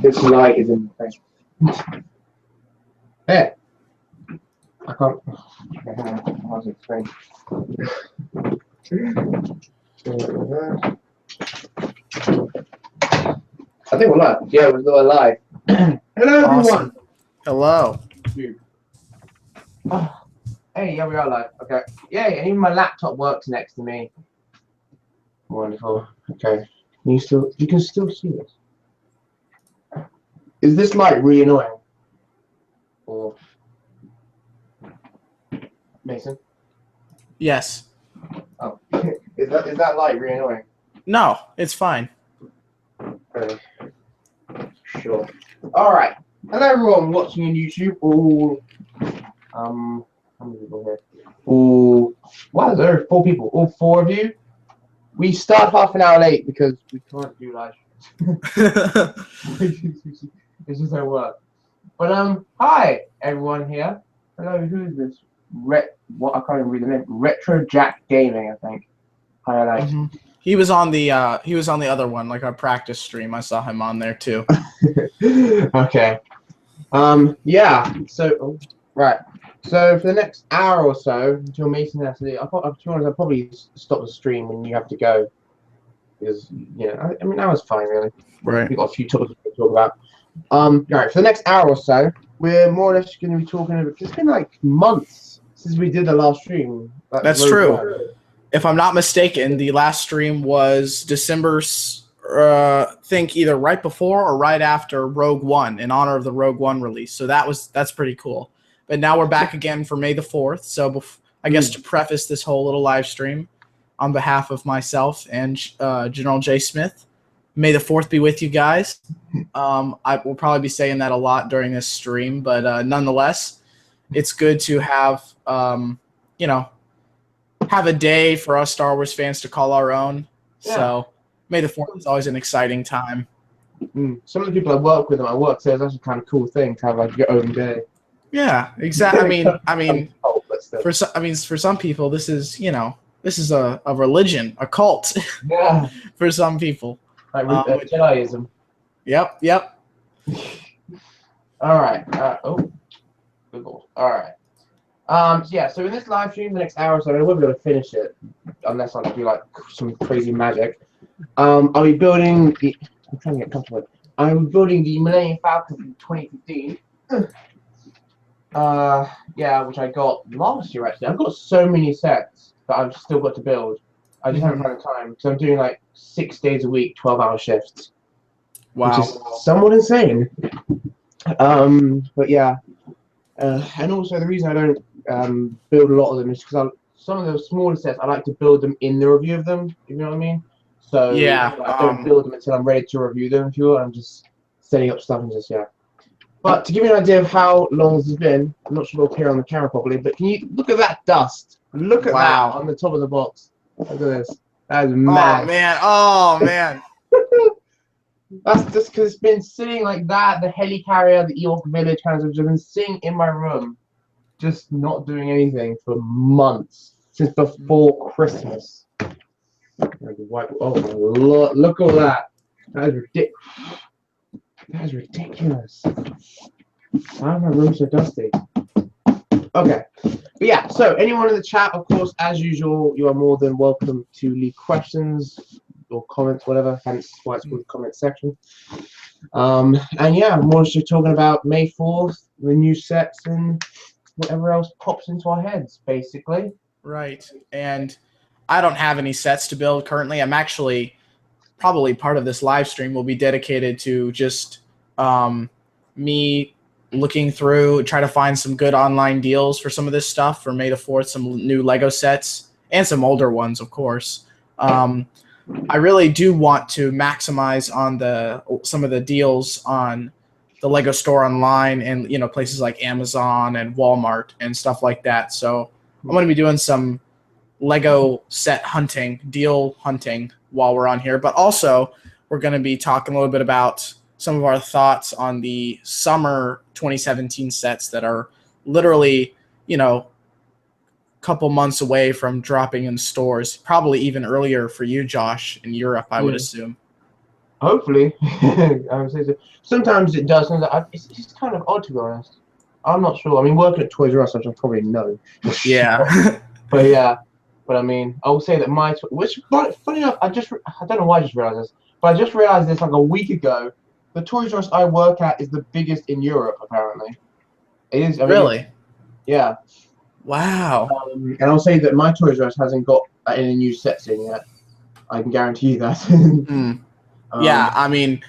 This light is in the thing. There. I can't. How was it explained? I think we're live. Yeah, we're live. Hello, everyone. Awesome. Hello. Oh, hey, yeah, we are live. Okay. Yeah, and even my laptop works next to me. Wonderful. Okay. You can still see it. Is this light really annoying? Or Mason? Yes. Oh, is that light really annoying? No, it's fine. Okay. Sure. All right. Hello, everyone watching on YouTube. How many people here? Wow, there are 4 people. All 4 of you. We start half an hour late because we can't do live streams. It's just how it works. But hi everyone here. Hello, who is this? What I can't even read the name. Retro Jack Gaming, I think. Hi, Alex. He was on the other one, like our practice stream. I saw him on there too. Okay. Yeah. So right. So for the next hour or so, until Mason has to leave, I'll probably stop the stream when you have to go. Because I mean that was fine really. Right. We've got a few topics to talk about. Alright, for the next hour or so, we're more or less going to be talking about. It's been like months since we did the last stream. That's true. If I'm not mistaken, the last stream was December. Think either right before or right after Rogue One, in honor of the Rogue One release. So that's pretty cool. But now we're back again for May the 4th. So I guess to preface this whole little live stream, on behalf of myself and GeneralJSmith, May the 4th be with you guys. I will probably be saying that a lot during this stream, but nonetheless, it's good to have have a day for us Star Wars fans to call our own. Yeah. So May the 4th is always an exciting time. Some of the people I work with at my work say it's actually kind of cool thing to have like your own day. Yeah, exactly. I mean, for some people, this is a religion, a cult. Yeah. For some people. Like Jediism. Yep. All right. Google. All right. Yeah. So in this live stream, the next hour or so, I won't be able to finish it unless I do like some crazy magic. I'll be building the. I'm trying to get comfortable. I'm building the Millennium Falcon from 2015. Yeah, which I got last year actually. I've got so many sets that I've still got to build. I just haven't found the time because I'm doing like 6 days a week, 12-hour shifts. Wow. Which is somewhat insane. But yeah. And also the reason I don't build a lot of them is because some of the smaller sets I like to build them in the review of them. You know what I mean? So yeah, I don't build them until I'm ready to review them. If you will, I'm just setting up stuff and just But to give you an idea of how long this has been, I'm not sure it'll appear on the camera properly, but can you look at that dust? Look at that on the top of the box. Look at this. That is mad. Oh man. That's just because it's been sitting like that. The helicarrier, the Ewok village kind of just been sitting in my room, just not doing anything for months since before Christmas. Oh, look at that. That is ridiculous. That is ridiculous. Why is my room so dusty? Okay. But yeah, so anyone in the chat, of course, as usual, you are more than welcome to leave questions or comments, whatever, hence why it's called the comment section. And yeah, more just talking about May 4th, the new sets, and whatever else pops into our heads, basically. Right. And I don't have any sets to build currently. I'm actually probably part of this live stream will be dedicated to just me looking through, try to find some good online deals for some of this stuff for May the 4th, some new Lego sets and some older ones, of course. I really do want to maximize on some of the deals on the Lego store online and places like Amazon and Walmart and stuff like that. So I'm going to be doing some Lego set hunting, deal hunting while we're on here, but also we're going to be talking a little bit about some of our thoughts on the summer 2017 sets that are literally, couple months away from dropping in stores, probably even earlier for you, Josh, in Europe, I would assume. Hopefully, I would say so. Sometimes it does. It's just kind of odd, to be honest. I'm not sure. I mean, working at Toys R Us, which I probably know. Yeah. But yeah, but I mean, I will say that which funny enough, I don't know why I just realized this, but I just realized this like a week ago. The Toys R Us I work at is the biggest in Europe, apparently. It is. I mean, Really? yeah. Wow. And I'll say that my Toys R Us hasn't got any new sets in yet. I can guarantee you that. Yeah, I mean,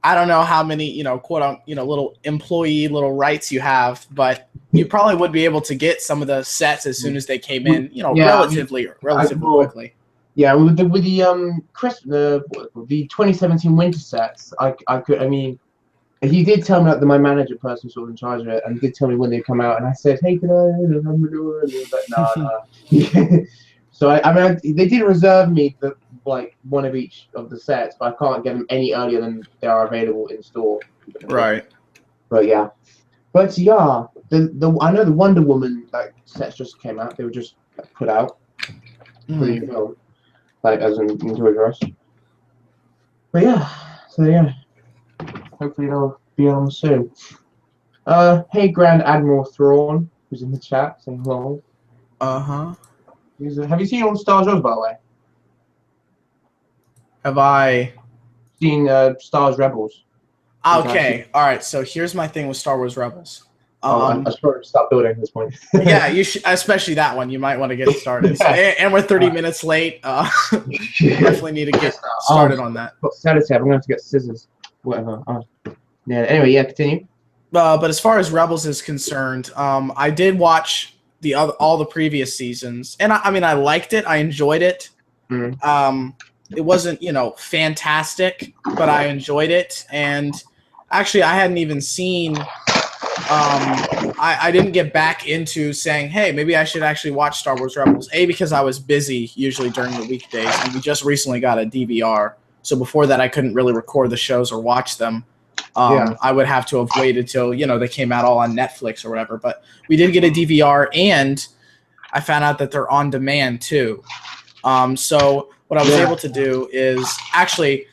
I don't know how many, quote unquote, little employee little rights you have, but you probably would be able to get some of the sets as soon as they came in, relatively quickly. Yeah, with the 2017 winter sets, I could. I mean, he did tell me that my manager person sort of in charge of it, and did tell me when they come out, and I said, "Hey, can I?" And he was like, "No." So I mean, they did reserve me one of each of the sets, but I can't get them any earlier than they are available in store. Right. But yeah, I know the Wonder Woman sets just came out. They were just put out for the new film, as in Toys R Us. But yeah, so yeah, hopefully they'll be on soon. Hey, Grand Admiral Thrawn, who's in the chat saying hello. Have you seen all Star Wars, by the way? Have I seen Star Wars Rebels? Okay, all right. So here's my thing with Star Wars Rebels. I should stop building at this point. Yeah, you should, especially that one. You might want to get started. So, and we're 30 minutes late. Definitely need to get started on that. Saturday, I'm gonna have to get scissors. Whatever. Yeah. Anyway, yeah. Continue. But as far as Rebels is concerned, I did watch all the previous seasons, and I mean, I liked it. I enjoyed it. It wasn't, fantastic, but I enjoyed it. And actually, I hadn't even seen. I didn't get back into saying, hey, maybe I should actually watch Star Wars Rebels. Because I was busy usually during the weekdays, and we just recently got a DVR. So before that, I couldn't really record the shows or watch them. I would have to have waited till, they came out all on Netflix or whatever. But we did get a DVR, and I found out that they're on demand too. So what I was able to do is actually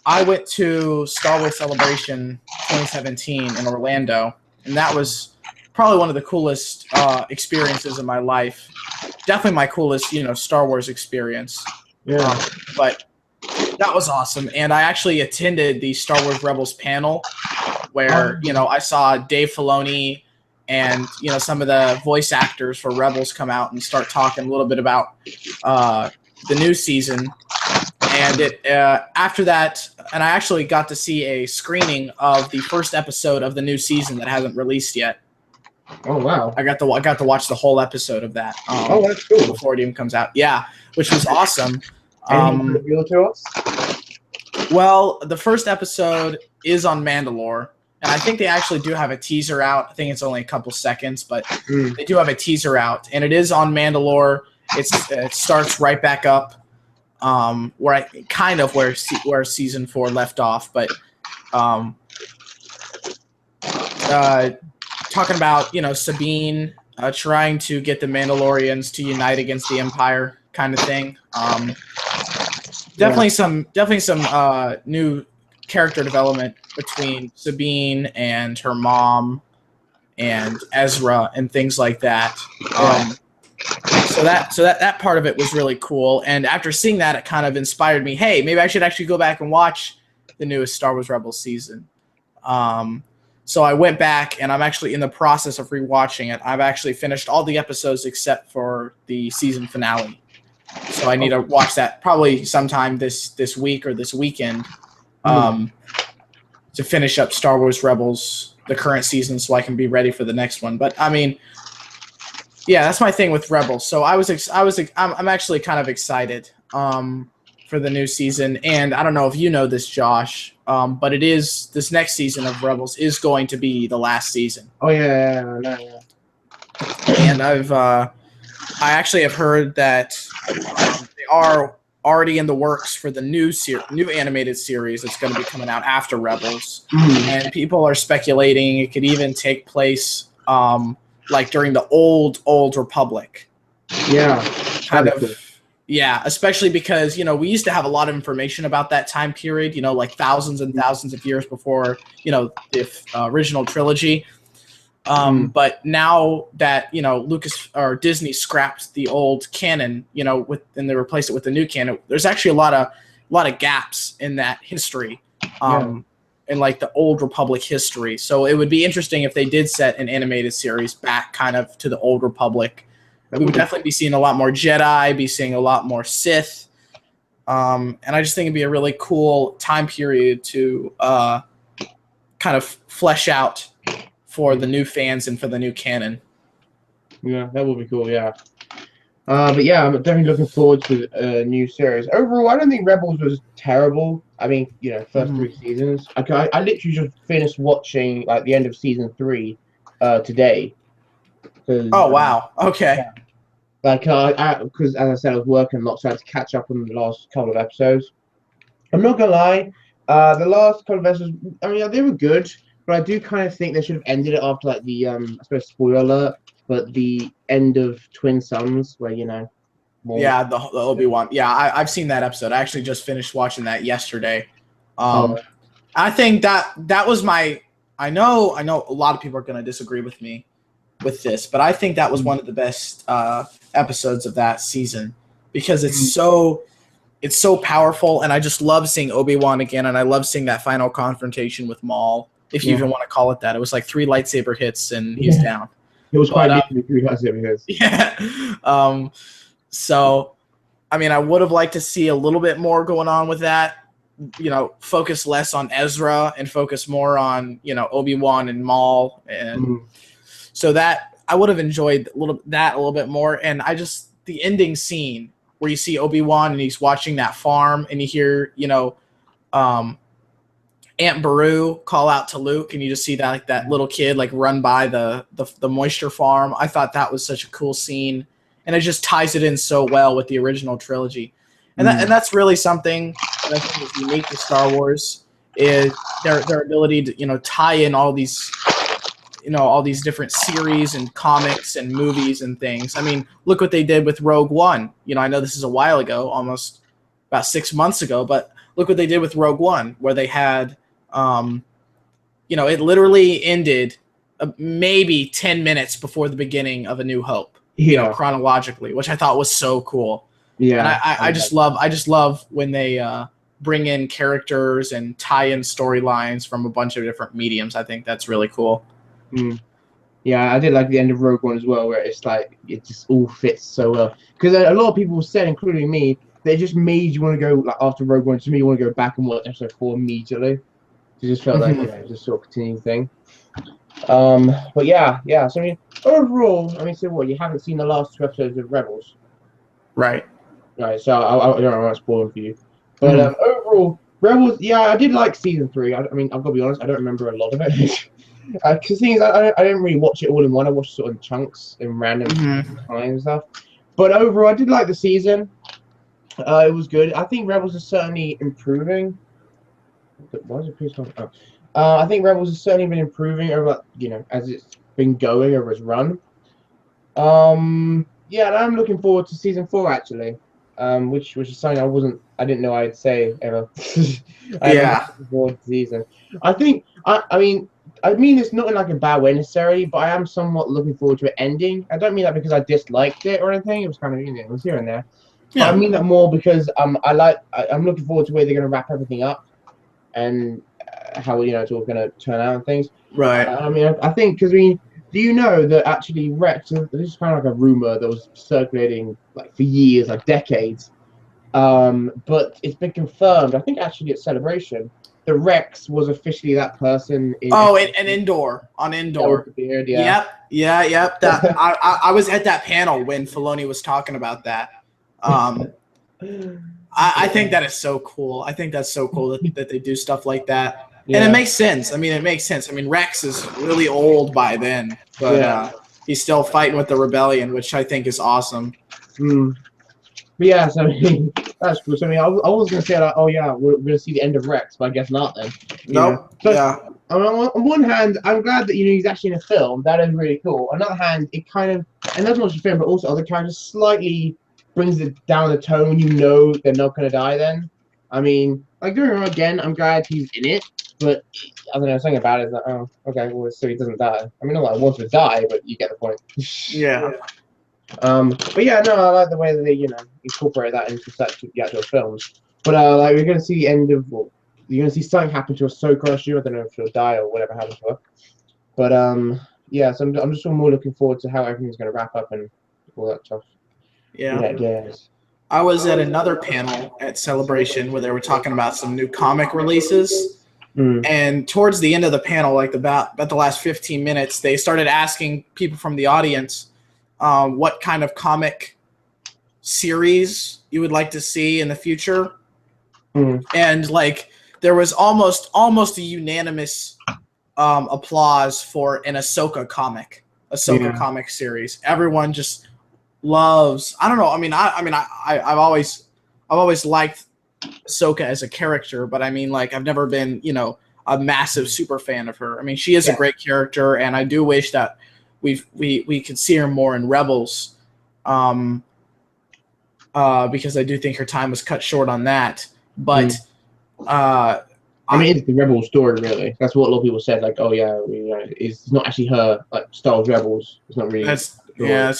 I went to Star Wars Celebration 2017 in Orlando, and that was probably one of the coolest experiences of my life. Definitely my coolest, Star Wars experience. Yeah. But that was awesome. And I actually attended the Star Wars Rebels panel where, I saw Dave Filoni and, some of the voice actors for Rebels come out and start talking a little bit about the new season. And after that, and I actually got to see a screening of the first episode of the new season that hasn't released yet. Oh wow! I got to watch the whole episode of that. That's cool. Before it even comes out, yeah, which was awesome. Anything reveal to us? Well, the first episode is on Mandalore, and I think they actually do have a teaser out. I think it's only a couple seconds, but they do have a teaser out, and it is on Mandalore. It starts right back up. Where season 4 left off, but talking about Sabine trying to get the Mandalorians to unite against the Empire, kind of thing. Definitely some new character development between Sabine and her mom and Ezra and things like that. So that part of it was really cool, and after seeing that, it kind of inspired me. Hey, maybe I should actually go back and watch the newest Star Wars Rebels season. So I went back, and I'm actually in the process of rewatching it. I've actually finished all the episodes except for the season finale. So I need to watch that probably sometime this week or this weekend to finish up Star Wars Rebels, the current season, so I can be ready for the next one. But I mean, yeah, that's my thing with Rebels. So I'm actually kind of excited for the new season, and I don't know if you know this, Josh, but this next season of Rebels is going to be the last season. Oh yeah. And I actually have heard that they are already in the works for the new animated series that's going to be coming out after Rebels, and people are speculating it could even take place like during the old Republic. Yeah. Kind of. Yeah, especially because, you know, we used to have a lot of information about that time period, you know, like thousands and thousands of years before, you know, the original trilogy. But now that, you know, Lucas or Disney scrapped the old canon, you know, and they replaced it with the new canon, there's actually a lot of gaps in that history, in like the old Republic history. So it would be interesting if they did set an animated series back kind of to the old Republic. We would definitely be seeing a lot more Jedi, be seeing a lot more Sith. And I just think it'd be a really cool time period to kind of flesh out for the new fans and for the new canon. Yeah, that would be cool, yeah. But yeah, I'm definitely looking forward to a new series. Overall, I don't think Rebels was terrible. I mean, you know, first 3 seasons. I literally just finished watching like the end of season 3 today. Oh wow! Okay. Yeah. Like, because as I said, I was working a lot, so I had to catch up on the last couple of episodes. I'm not gonna lie, the last couple of episodes, I mean, they were good, but I do kind of think they should have ended it after like the, I suppose spoiler alert, but the end of Twin Suns, where you know. Yeah, the Obi-Wan. Yeah, I've seen that episode. I actually just finished watching that yesterday. I think that was my. I know a lot of people are going to disagree with me with this, but I think that was one of the best episodes of that season because it's so powerful, and I just love seeing Obi-Wan again, and I love seeing that final confrontation with Maul, if you even want to call it that. It was like 3 lightsaber hits, and he's down. It was quite literally 3 lightsaber hits. Yeah. So, I mean, I would have liked to see a little bit more going on with that. You know, focus less on Ezra and focus more on, you know, Obi-Wan and Maul, and so that I would have enjoyed a little bit more. And the ending scene where you see Obi-Wan and he's watching that farm, and you hear, you know, Aunt Beru call out to Luke, and you just see that like that little kid like run by the moisture farm. I thought that was such a cool scene, and it just ties it in so well with the original trilogy. And that's really something that I think is unique to Star Wars, is their ability to, you know, tie in all these, you know, all these different series and comics and movies and things. I mean, look what they did with Rogue One. You know, I know this is a while ago, almost about 6 months ago, but look what they did with Rogue One, where they had, you know, it literally ended maybe 10 minutes before the beginning of A New Hope, you know, chronologically, which I thought was so cool. Yeah, and I just love when they bring in characters and tie in storylines from a bunch of different mediums. I think that's really cool. Yeah, I did like the end of Rogue One as well, where it's like it just all fits so well. Because a lot of people said, including me, they just made you want to go like after Rogue One. To me, you want to go back and watch episode 4 immediately. It just felt like, you know, just sort of continuing thing. But yeah. So I mean, overall, I mean, so what? You haven't seen the last 2 episodes of Rebels, right? Right. So I don't want to spoil for you, but overall, Rebels. Yeah, I did like season 3. I mean, I've got to be honest, I don't remember a lot of it. Because things I didn't really watch it all in one. I watched sort of chunks in random times and stuff. But overall, I did like the season. It was good. I think Rebels is certainly improving. Why is it please talking? I think Rebels has certainly been improving over, you know, as it's been going over its run. Yeah, and I'm looking forward to season 4 actually. Which is something I didn't know I'd say ever. Yeah. Looking forward to season. I think I mean it's not in like a bad way necessarily, but I am somewhat looking forward to it ending. I don't mean that because I disliked it or anything. It was kind of, you know, it was here and there. Yeah. But I mean that more because I'm looking forward to where they're gonna wrap everything up, and how, you know, it's all gonna turn out and things. Right. I mean, I think because do you know that actually Rex? This is kind of like a rumor that was circulating like for years, like decades. But it's been confirmed. I think actually at Celebration, the Rex was officially that person. And Endor. With the beard, yeah. Yep. That I was at that panel when Filoni was talking about that. I think that is so cool. I think that's so cool that they do stuff like that. Yeah. And it makes sense. I mean, it makes sense. I mean, Rex is really old by then, but he's still fighting with the rebellion, which I think is awesome. But yeah, so I mean, that's cool. So I mean, I was gonna say like, oh yeah, we're gonna see the end of Rex, but I guess not then. Nope. So, yeah. On one hand, I'm glad that, you know, he's actually in a film. That is really cool. On the other hand, it kind of, and that's not just a film, but also other characters slightly brings it down the tone. You know they're not gonna die. Then, I mean, like doing it again. I'm glad he's in it, but I don't know, something about it is like, oh, okay, well, so he doesn't die. I mean, not like I want him to die, but you get the point. Yeah. But yeah, no, I like the way that they, incorporate that into such the actual films. But like we're gonna see the end of, well, you're gonna see something happen to Ahsoka. I don't know if she'll die or whatever happens to her. But yeah, so I'm just more looking forward to how everything's gonna wrap up and all that stuff. Yeah. Yes. I was at another panel at Celebration where they were talking about some new comic releases. And towards the end of the panel, like about the last 15 minutes, they started asking people from the audience what kind of comic series you would like to see in the future. And like there was almost a unanimous applause for an Ahsoka comic series. Everyone just loves. I don't know. I mean, I've always liked Ahsoka as a character, but I mean, like, I've never been, a massive super fan of her. I mean, she is a great character, and I do wish that we could see her more in Rebels, because I do think her time was cut short on that. But I mean, it's the Rebels story, really. That's what a lot of people said. Like, oh yeah, it's not actually her. Like, Star Wars Rebels. It's not really. That's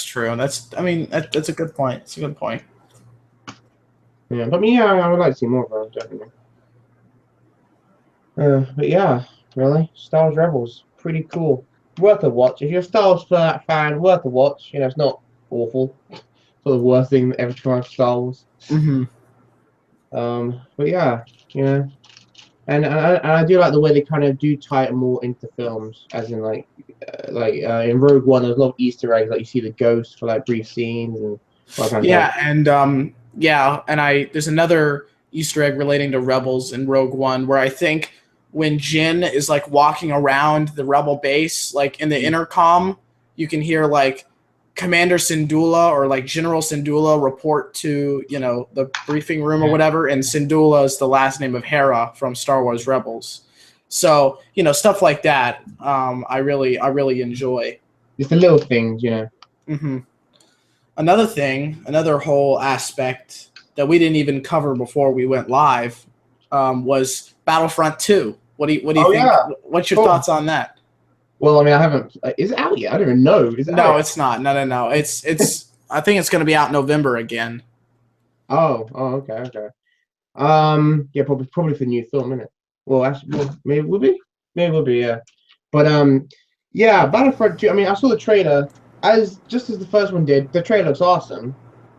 true. That's a good point. It's a good point. Yeah, but I mean, I would like to see more of her, definitely. But yeah, really, Star Wars Rebels, pretty cool. Worth a watch. If you're a Star Wars fan, worth a watch. It's not awful. It's not the worst thing ever to come out of Star Wars. But yeah, and I do like the way they kind of do tie it more into films, as in like in Rogue One, there's a lot of Easter eggs. Like you see the ghost for like brief scenes and all kind of stuff. and there's another Easter egg relating to Rebels in Rogue One where I think when Jin is like walking around the Rebel base, like in the intercom, you can hear like Commander Syndulla or like General Syndulla report to the briefing room or whatever, and Syndulla is the last name of Hera from Star Wars Rebels. So stuff like that, I really enjoy. It's the little things, Another whole aspect that we didn't even cover before we went live was Battlefront 2. What do you think? Yeah. What's your thoughts on that? Well, I mean, I haven't. Is it out yet? I don't even know. Is it No, out? it's not. No. It's. I think it's going to be out in November again. Oh, okay. Yeah, probably for the new film, isn't it? Well, actually, maybe it will be. Yeah. But yeah, Battlefront 2. I mean, I saw the trailer just as the first one did. The trailer looks awesome.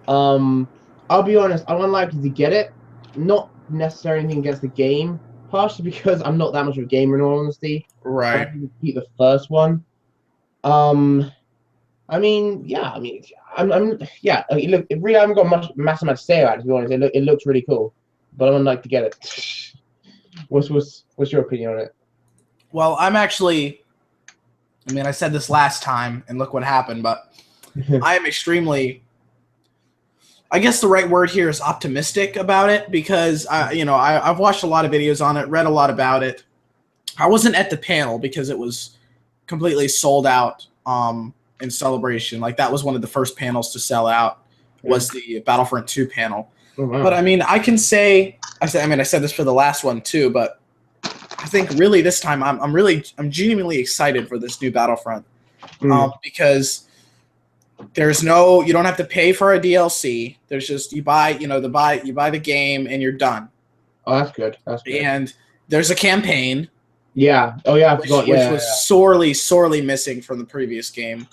I'll be honest. I'm unlikely to get it. Not necessarily anything against the game, partially because I'm not that much of a gamer in all honesty. Right. I beat the first one. I mean, yeah. I mean, yeah. Look, it really, I haven't got massive amount to say about it. To be honest, it looks really cool, but I'm unlikely to get it. What's your opinion on it? Well, I'm actually. I mean, I said this last time, and look what happened. But I am extremely. I guess the right word here is optimistic about it because I've watched a lot of videos on it, read a lot about it. I wasn't at the panel because it was completely sold out in Celebration. Like that was one of the first panels to sell out was the Battlefront 2 panel. Oh, wow. But I mean, I said this for the last one too, but I think really this time I'm genuinely excited for this new Battlefront because you don't have to pay for a DLC. There's just you buy the game and you're done. Oh, that's good. And there's a campaign. Yeah. Oh yeah, I forgot. Which was sorely missing from the previous game.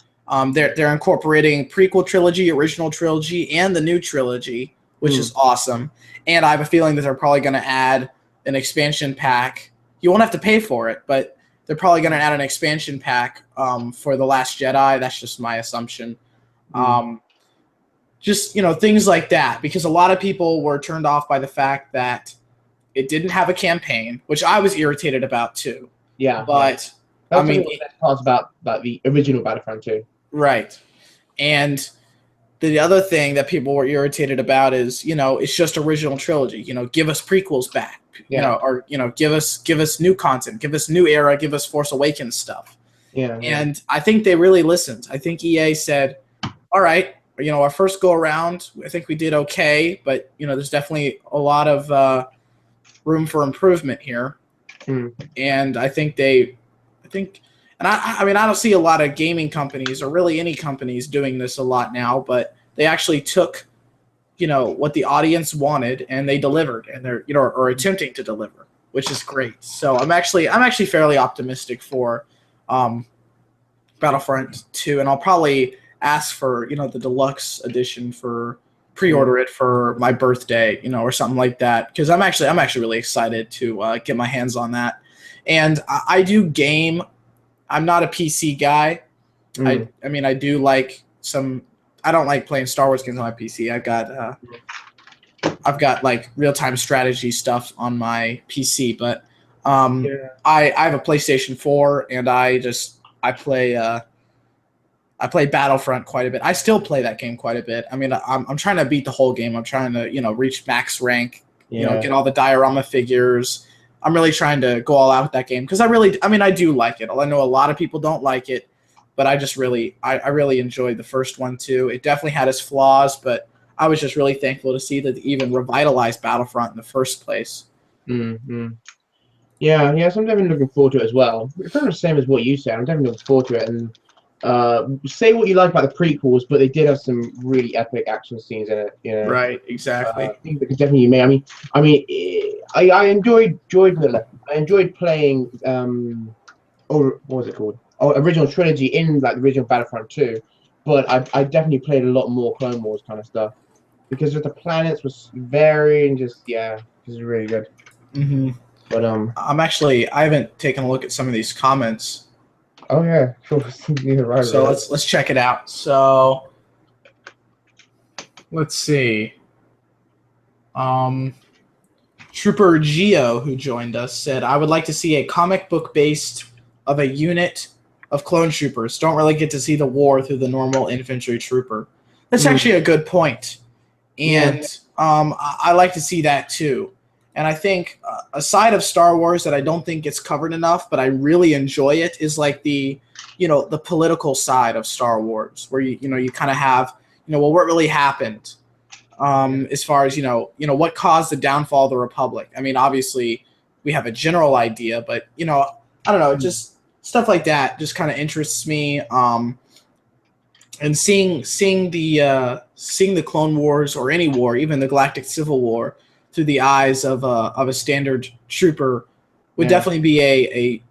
They're incorporating prequel trilogy, original trilogy, and the new trilogy, which is awesome. And I have a feeling that they're probably going to add an expansion pack. You won't have to pay for it, but they're probably going to add an expansion pack for The Last Jedi. That's just my assumption. Just things like that, because a lot of people were turned off by the fact that it didn't have a campaign, which I was irritated about too. Yeah, but I mean, that part's about the original Battlefront 2. Right, and the other thing that people were irritated about is it's just original trilogy. Give us prequels back. Or give us new content, give us new era, give us Force Awakens stuff. Yeah. And I think they really listened. I think EA said, all right, our first go around, I think we did okay, but there's definitely a lot of room for improvement here. And I think I mean, I don't see a lot of gaming companies or really any companies doing this a lot now, but they actually took, what the audience wanted and they delivered, and they're, or attempting to deliver, which is great. So I'm actually fairly optimistic for Battlefront 2, and I'll probably ask for, the deluxe edition for pre-order it for my birthday, or something like that, because I'm actually really excited to get my hands on that. And I do game. I'm not a PC guy. I mean, I do like some. I don't like playing Star Wars games on my PC. I've got like real-time strategy stuff on my PC, but I have a PlayStation 4, and I play Battlefront quite a bit. I still play that game quite a bit. I mean, I'm trying to beat the whole game. I'm trying to reach max rank. Get all the diorama figures. I'm really trying to go all out with that game because I do like it. I know a lot of people don't like it, but I really enjoyed the first one too. It definitely had its flaws, but I was just really thankful to see that they even revitalized Battlefront in the first place. Mm-hmm. Yeah, so I'm definitely looking forward to it as well. It's kind of the same as what you said. I'm definitely looking forward to it. And say what you like about the prequels, but they did have some really epic action scenes in it. Right, exactly. Things that could definitely be made. I enjoyed playing what was it called? Oh, original trilogy in like the original Battlefront 2, but I definitely played a lot more Clone Wars kind of stuff because just the planets was varied and just this is really good. But I haven't taken a look at some of these comments. Oh yeah, sure. Yeah, right. So let's check it out. So let's see. Trooper Geo, who joined us, said, "I would like to see a comic book based of a unit of clone troopers. Don't really get to see the war through the normal infantry trooper." That's actually a good point, and I like to see that too. And I think a side of Star Wars that I don't think gets covered enough, but I really enjoy it, is like the political side of Star Wars, where you kind of have, well, what really happened, as far as what caused the downfall of the Republic. I mean, obviously we have a general idea, but I don't know, just stuff like that just kind of interests me. And seeing the Clone Wars, or any war, even the Galactic Civil War, through the eyes of a standard trooper would definitely be a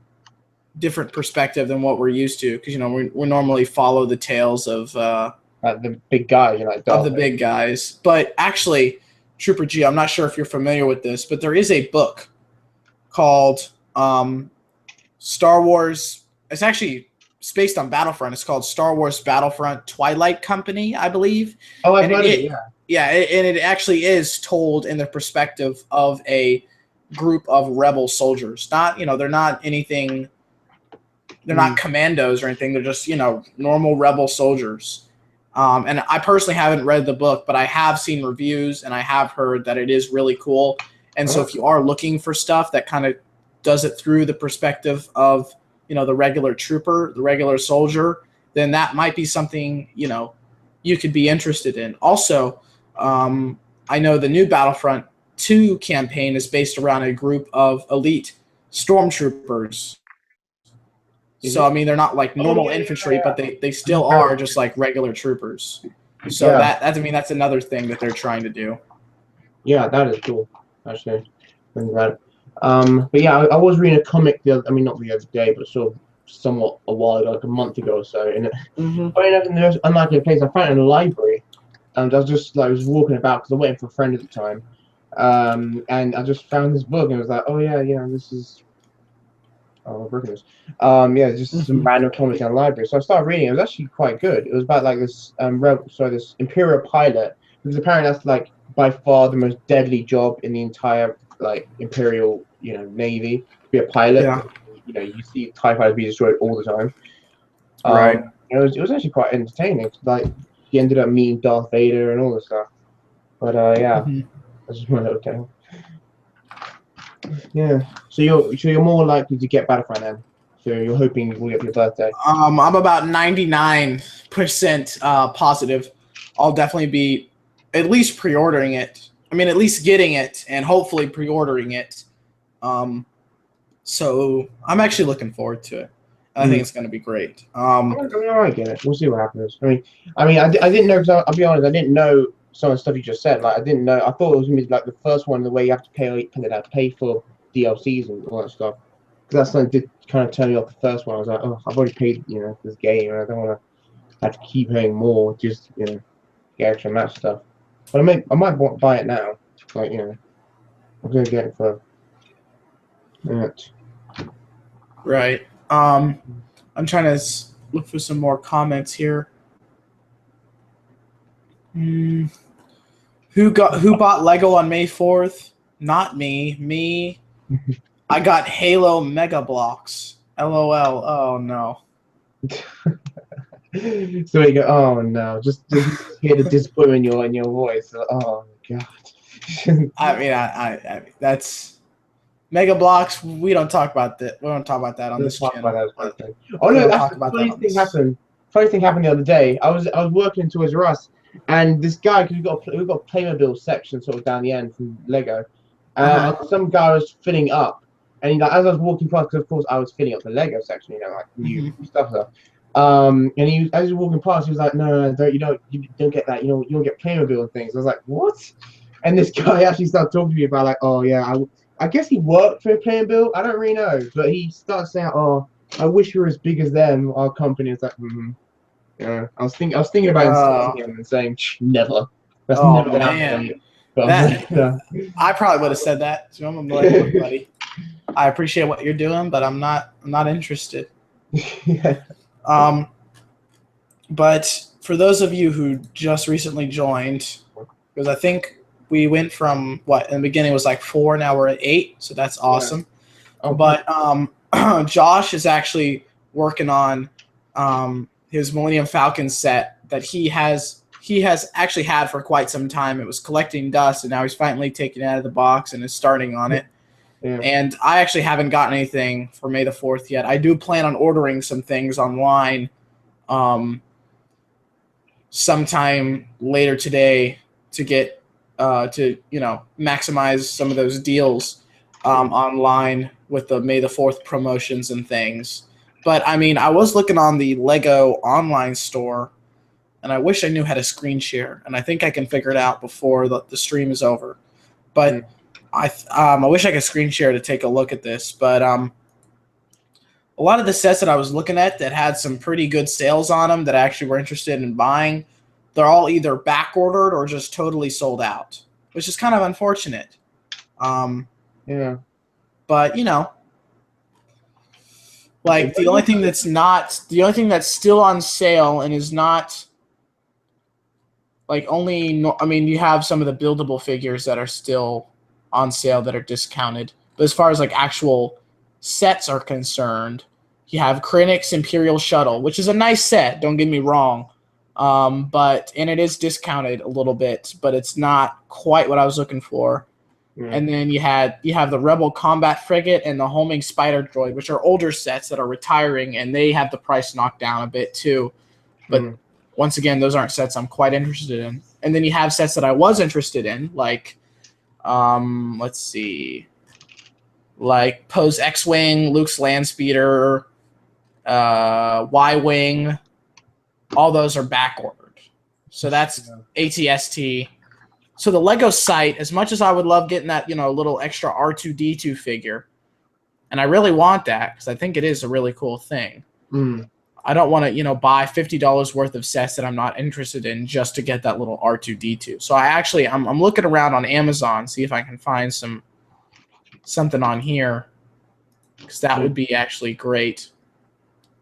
different perspective than what we're used to, because we normally follow the tales of the big guys, of the big guys. But actually, Trooper G, I'm not sure if you're familiar with this, but there is a book called Star Wars. It's based on Battlefront. It's called Star Wars Battlefront Twilight Company, I believe. Oh, I've read it. Yeah. Yeah, and it actually is told in the perspective of a group of rebel soldiers. Not, they're not anything. They're not commandos or anything. They're just, normal rebel soldiers. And I personally haven't read the book, but I have seen reviews and I have heard that it is really cool. And so if you are looking for stuff that kind of does it through the perspective of, the regular trooper, the regular soldier, then that might be something, you could be interested in. Also, I know the new Battlefront 2 campaign is based around a group of elite stormtroopers. So, I mean, they're not like normal infantry, but they still are just like regular troopers. So that's another thing that they're trying to do. Yeah, that is cool, actually. But yeah, I was reading a comic not the other day, but sort of somewhat a while ago, like a month ago or so. And funny enough, in the unlikely place, I found it in a library. And I was just I was walking about because I was waiting for a friend at the time, and I just found this book and I was like, oh yeah, this is. Oh, I've broken this. Just some random comic in the library. So I started reading. It was actually quite good. It was about like this this Imperial pilot, because apparently that's like by far the most deadly job in the entire like Imperial Navy, to be a pilot. Yeah. You see TIE fighters be destroyed all the time. Right. It was actually quite entertaining. Like he ended up meeting Darth Vader and all this stuff. But that's just my little tale. Yeah. So you're more likely to get Battlefront then. So you're hoping you will get your birthday. I'm about 99% positive I'll definitely be at least pre-ordering it. I mean, at least getting it and hopefully pre-ordering it. So I'm actually looking forward to it. I think it's going to be great. I get it. We'll see what happens. I didn't know, because I'll be honest, I didn't know some of the stuff you just said. Like, I didn't know. I thought it was gonna be like the first one, the way you have to pay for DLCs and all that stuff. Because that's something that did kind of turn me off the first one. I was like, oh, I've already paid, for this game, and I don't want to have to keep paying more just, get extra match stuff. But I might buy it now. Like, I'm gonna get it for that. Right. I'm trying to look for some more comments here. Who bought Lego on May 4th? Not me. Me. I got Halo Mega Blocks. LOL. Oh no. So you go, oh no, just hear the disappointment in your voice. Oh god. I mean, that's Mega Blocks. We don't talk about that. We don't talk about that on this channel. Oh no, that's the funny thing happened. Funny thing happened the other day. I was working in Toys R Us, and this guy, because we've got a Playmobil section sort of down the end from Lego. Some guy was filling up, and as I was walking past, because of course I was filling up the Lego section, like new stuff. And as he was walking past, he was like, "No, you don't get that. You don't get Playmobil and things." I was like, "What?" And this guy actually started talking to me about like, "Oh yeah, I guess he worked for Playmobil. I don't really know, but he started saying, "Oh, I wish we were as big as them, our company." It's like, yeah. I was thinking about insulting him and saying, "Never." That's never gonna happen. I probably would have said that. So I'm like, "Look, buddy, I appreciate what you're doing, but I'm not interested." Yeah. But for those of you who just recently joined, because I think we went from what in the beginning was like 4, now we're at 8, so that's awesome. Yeah. But Josh is actually working on his Millennium Falcon set that he has actually had for quite some time. It was collecting dust, and now he's finally taken it out of the box and is starting on it. Yeah. And I actually haven't gotten anything for May the 4th yet. I do plan on ordering some things online sometime later today to get to maximize some of those deals online with the May the 4th promotions and things. But I mean, I was looking on the Lego online store, and I wish I knew how to screen share, and I think I can figure it out before the stream is over. But I wish I could screen share to take a look at this. But a lot of the sets that I was looking at that had some pretty good sales on them that I actually were interested in buying, they're all either back ordered or just totally sold out, which is kind of unfortunate. Yeah. But like the only thing that's still on sale and is not like you have some of the buildable figures that are still on sale that are discounted. But as far as like actual sets are concerned, you have Krennic's Imperial Shuttle, which is a nice set, don't get me wrong. And it is discounted a little bit, but it's not quite what I was looking for. Yeah. And then you have the Rebel Combat Frigate and the Homing Spider Droid, which are older sets that are retiring, and they have the price knocked down a bit too. But once again, those aren't sets I'm quite interested in. And then you have sets that I was interested in, like let's see, like Poe's X-Wing, Luke's Landspeeder, Y-Wing. All those are back ordered. So that's ATST. So the Lego site, as much as I would love getting that, little extra R2-D2 figure, and I really want that because I think it is a really cool thing. I don't want to, buy $50 worth of sets that I'm not interested in just to get that little R2-D2. So I'm looking around on Amazon, see if I can find something on here, because that would be actually great.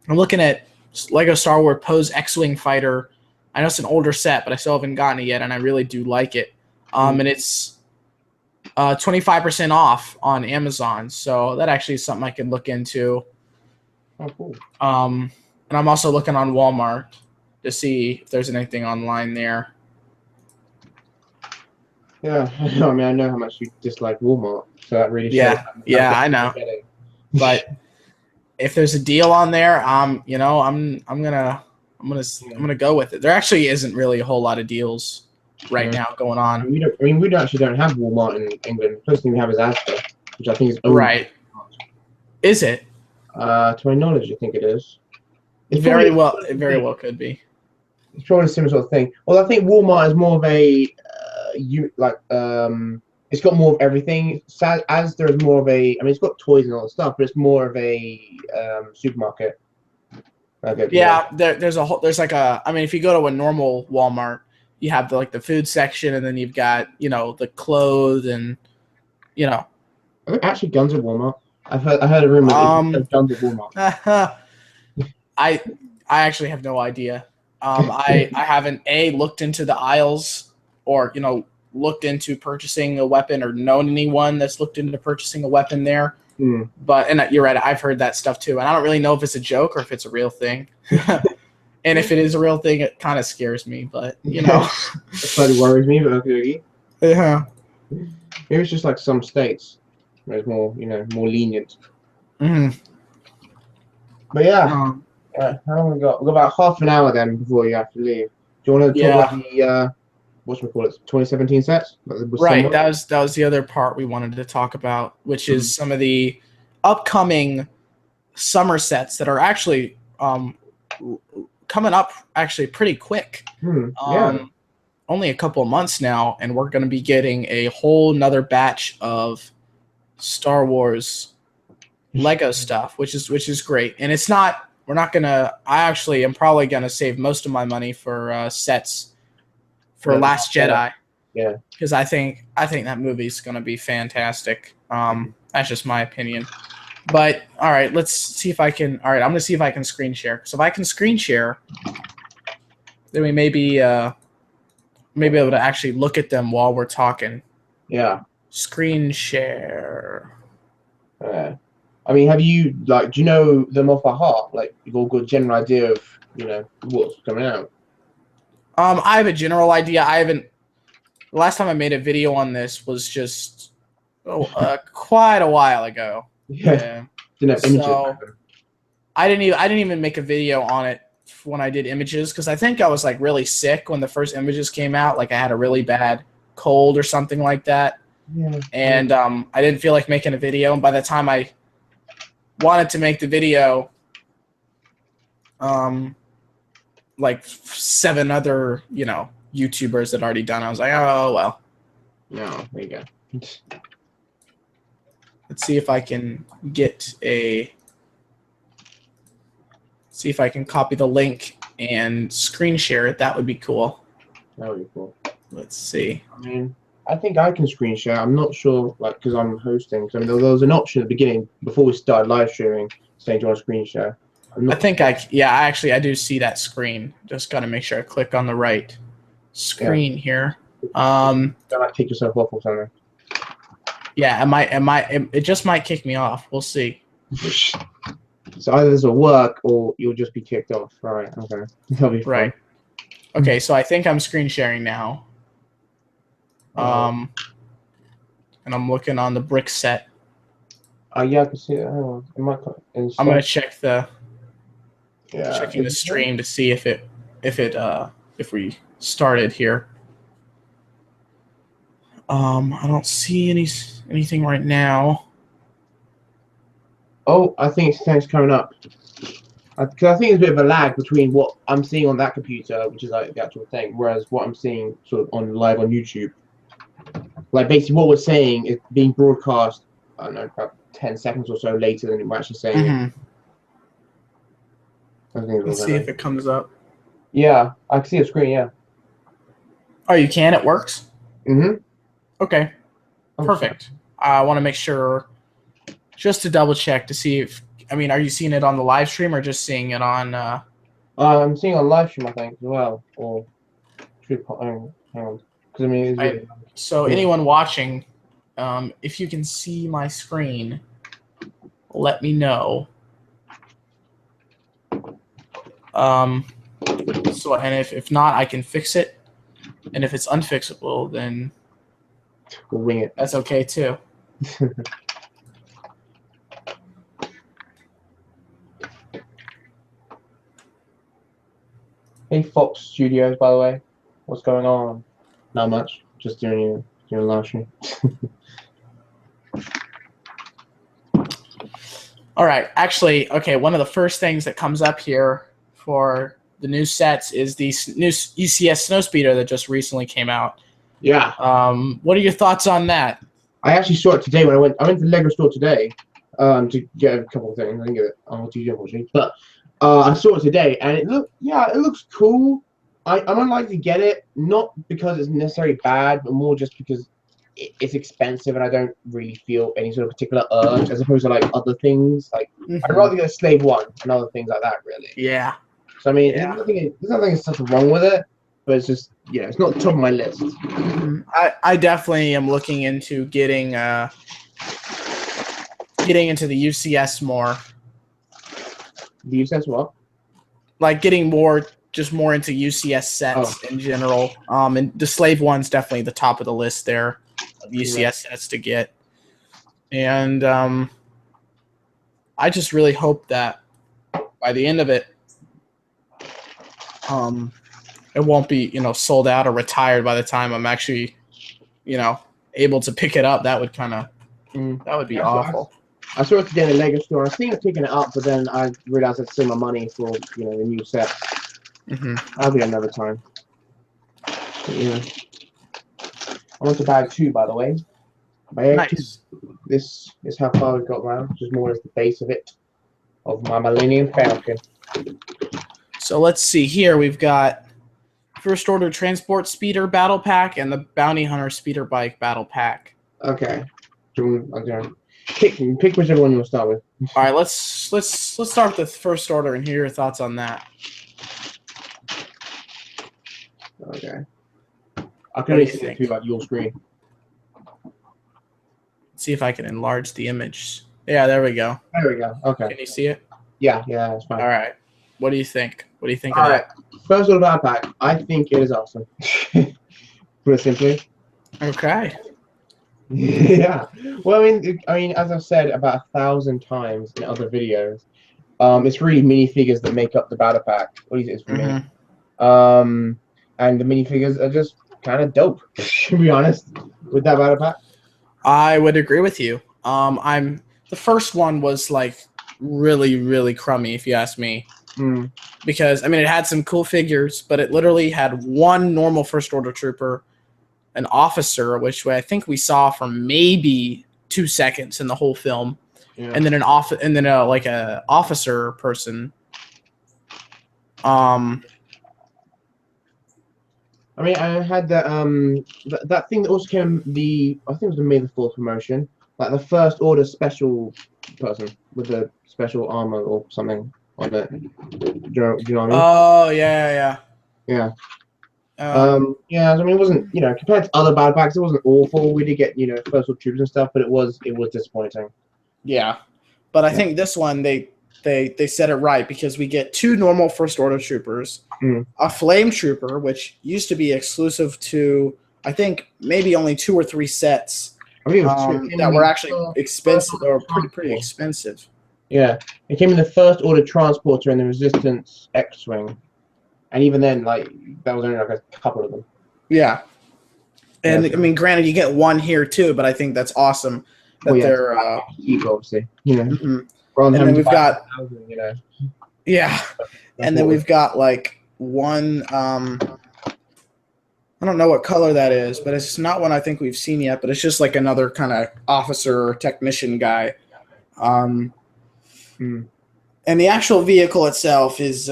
I'm looking at Lego Star Wars Poe's X-Wing Fighter. I know it's an older set, but I still haven't gotten it yet, and I really do like it. And it's 25% off on Amazon, so that actually is something I can look into. Oh, cool. And I'm also looking on Walmart to see if there's anything online there. Yeah, I mean, I know how much you dislike Walmart, so that really shows. Yeah, I know. But if there's a deal on there, I'm gonna I'm gonna go with it. There actually isn't really a whole lot of deals right now going on. We don't have Walmart in England. The first thing we have is Asda, which I think is owned. Right. Is it? To my knowledge, I think it is. It very well could be. It's probably a similar sort of thing. Well, I think Walmart is more of a it's got more of everything. Asda is more of a. I mean, it's got toys and all that stuff, but it's more of a supermarket. Yeah, there's like a. I mean, if you go to a normal Walmart, you have the food section, and then you've got the clothes and Are there actually guns at Walmart? I heard a rumor that guns at Walmart. I actually have no idea. I haven't looked into the aisles or looked into purchasing a weapon or known anyone that's looked into purchasing a weapon there. But you're right, I've heard that stuff too, and I don't really know if it's a joke or if it's a real thing. And if it is a real thing, it kind of scares me. But that slightly worries me. But okay. Yeah. Maybe it's just like some states where it's more more lenient. But yeah. How long we got? We've got about half an hour then before you have to leave. Do you want to talk about the whatchamacallit, 2017 sets? Right, that was the other part we wanted to talk about, which is some of the upcoming summer sets that are actually coming up actually pretty quick. Only a couple of months now, and we're going to be getting a whole nother batch of Star Wars Lego stuff, which is great. And it's not. We're not gonna. I actually am probably gonna save most of my money for sets for Last Jedi. Yeah. Because I think that movie's gonna be fantastic. That's just my opinion. But all right, let's see if I can. All right, I'm gonna see if I can screen share. So if I can screen share, then we may be able to actually look at them while we're talking. Yeah. Screen share. I mean, have you do you know them off by heart? Like, you've all got a general idea of what's coming out. I have a general idea. I haven't. The last time I made a video on this was just quite a while ago. Yeah. So I didn't even make a video on it when I did images because I think I was like really sick when the first images came out. Like I had a really bad cold or something like that. Yeah. And I didn't feel like making a video. And by the time I wanted to make the video, like 7 other YouTubers had already done. I was like, oh well. No, there you go. Let's see if I can see if I can copy the link and screen share it. That would be cool. That would be cool. Let's see. I mean, I think I can screen share. I'm not sure, because I'm hosting. So, I mean, there was an option at the beginning before we started live streaming saying, do you want to screen share? I think I do see that screen. Just got to make sure I click on the right screen here. Don't take yourself off or something. Yeah, it just might kick me off. We'll see. So either this will work or you'll just be kicked off. Right, okay. That'll be fun. Right. Okay, so I think I'm screen sharing now. And I'm looking on the brick set. Yeah, I can see it. Hang on. I'm gonna check checking the stream to see if we started here. I don't see anything right now. Oh, I think it's Thanx coming up. Because I think there's a bit of a lag between what I'm seeing on that computer, which is like the actual thing, whereas what I'm seeing sort of live on YouTube. Like basically what we're saying is being broadcast, I don't know, about 10 seconds or so later than we're actually saying it. Let's see if it comes up. Yeah, I can see a screen, yeah. Oh, you can? It works? Okay. Oh, perfect. I want to make sure, just to double check to see if, are you seeing it on the live stream or just seeing it on? I'm seeing it on live stream, I think, as well. Or hang on, because so anyone watching, if you can see my screen, let me know. So and if not, I can fix it, and if it's unfixable, then we'll wing it. That's okay too. Hey Fox Studios, by the way, what's going on? Not much. Just doing a live stream. All right. Actually, okay. One of the first things that comes up here for the new sets is the new ECS Snowspeeder that just recently came out. Yeah. What are your thoughts on that? I actually saw it today when I went to the Lego store today to get a couple of things. I didn't get it on TV, unfortunately, but I saw it today and it looks cool. I'm unlikely to get it, not because it's necessarily bad, but more just because it's expensive and I don't really feel any sort of particular urge, as opposed to like other things. Like I'd rather get a Slave 1 and other things like that, really. Yeah. So I mean, there's nothing such wrong with it, but it's just it's not top of my list. I definitely am looking into getting into the UCS more. The UCS what? Like getting more into UCS sets in general. And the Slave 1's definitely the top of the list there of UCS sets to get. And I just really hope that by the end of it, it won't be, sold out or retired by the time I'm actually, able to pick it up. That would that would be awful. I saw it today in the Lego store. I was thinking of picking it up, but then I realized I'd save my money for, the new set. That'll be another time. But, I want to buy 2, by the way. Nice. This is how far we've got now. Just more as the base of it, of my Millennium Falcon. So let's see here. We've got First Order Transport Speeder Battle Pack and the Bounty Hunter Speeder Bike Battle Pack. Okay. Pick whichever one you want to start with. All right, let's start with the First Order and hear your thoughts on that. Okay. I can only see it through your screen. Let's see if I can enlarge the image. Yeah, there we go. There we go. Okay. Can you see it? Yeah, that's fine. All right. What do you think? What do you think of that? First Order Battle Pack. I think it is awesome. Put it simply. Okay. Yeah. Well, I mean, as I've said about 1,000 times in other videos, it's really minifigures that make up the battle pack. At least it is for me. And the minifigures are just kind of dope, to be honest, with that battle pack. I would agree with you. The first one was like really, really crummy, if you ask me. Because I mean, it had some cool figures, but it literally had one normal First Order trooper, an officer, which I think we saw for maybe 2 seconds in the whole film, and then like a officer person. I mean, I had that thing that also came I think it was the May the 4th promotion, like the First Order special person with the special armor or something on it. Do you know what I mean? Oh yeah. Yeah. I mean, it wasn't, compared to other battle packs, it wasn't awful. We did get, First Order troops and stuff, but it was disappointing. Yeah, but I think this one they said it right, because we get 2 normal First Order troopers, a Flame Trooper, which used to be exclusive to, I think, maybe only 2 or 3 sets that were actually expensive or pretty expensive. Yeah, it came in the First Order Transporter and the Resistance X-Wing. And even then, like, that was only like a couple of them. Yeah. And, I mean, granted, you get 1 here, too, but I think that's awesome that they're... obviously, And then we've got... Yeah. And then we've got, like, 1... I don't know what color that is, but it's not one I think we've seen yet, but it's just like another kind of officer or technician guy. And the actual vehicle itself is...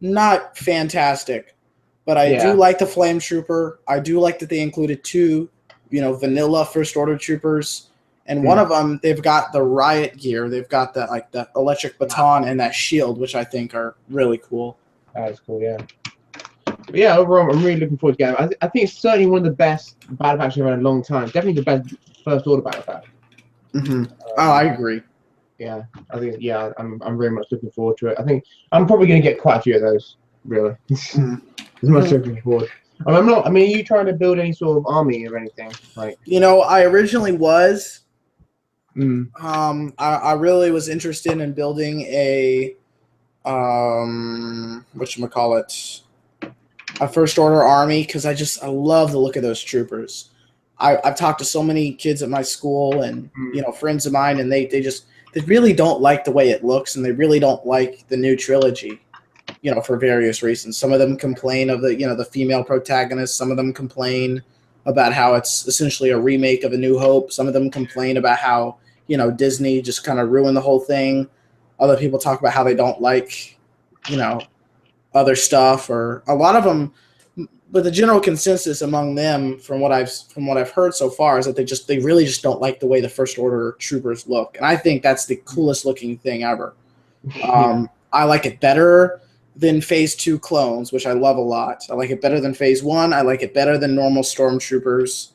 not fantastic, but I do like the Flame Trooper. I do like that they included 2, vanilla First Order troopers, and one of them, they've got the riot gear. They've got that, like, the electric baton and that shield, which I think are really cool. That is cool, yeah. But yeah, overall, I'm really looking forward to getting it. I think it's certainly one of the best battle packs I've had in a long time. Definitely the best First Order battle pack. I agree. Yeah, I think I'm very much looking forward to it. I think I'm probably going to get quite a few of those. Really, as much looking forward. I'm not. I mean, are you trying to build any sort of army or anything? Like, I originally was. I really was interested in building a whatchamacallit, a First Order Army, because I love the look of those troopers. I've talked to so many kids at my school and friends of mine, and they really don't like the way it looks, and they really don't like the new trilogy, for various reasons. Some of them complain of the female protagonist. Some of them complain about how it's essentially a remake of A New Hope. Some of them complain about how Disney just kind of ruined the whole thing. Other people talk about how they don't like other stuff, or a lot of them. But the general consensus among them, from what I've heard so far, is that they really just don't like the way the First Order troopers look, and I think that's the coolest looking thing ever. I like it better than Phase 2 clones, which I love a lot. I like it better than Phase 1. I like it better than normal stormtroopers.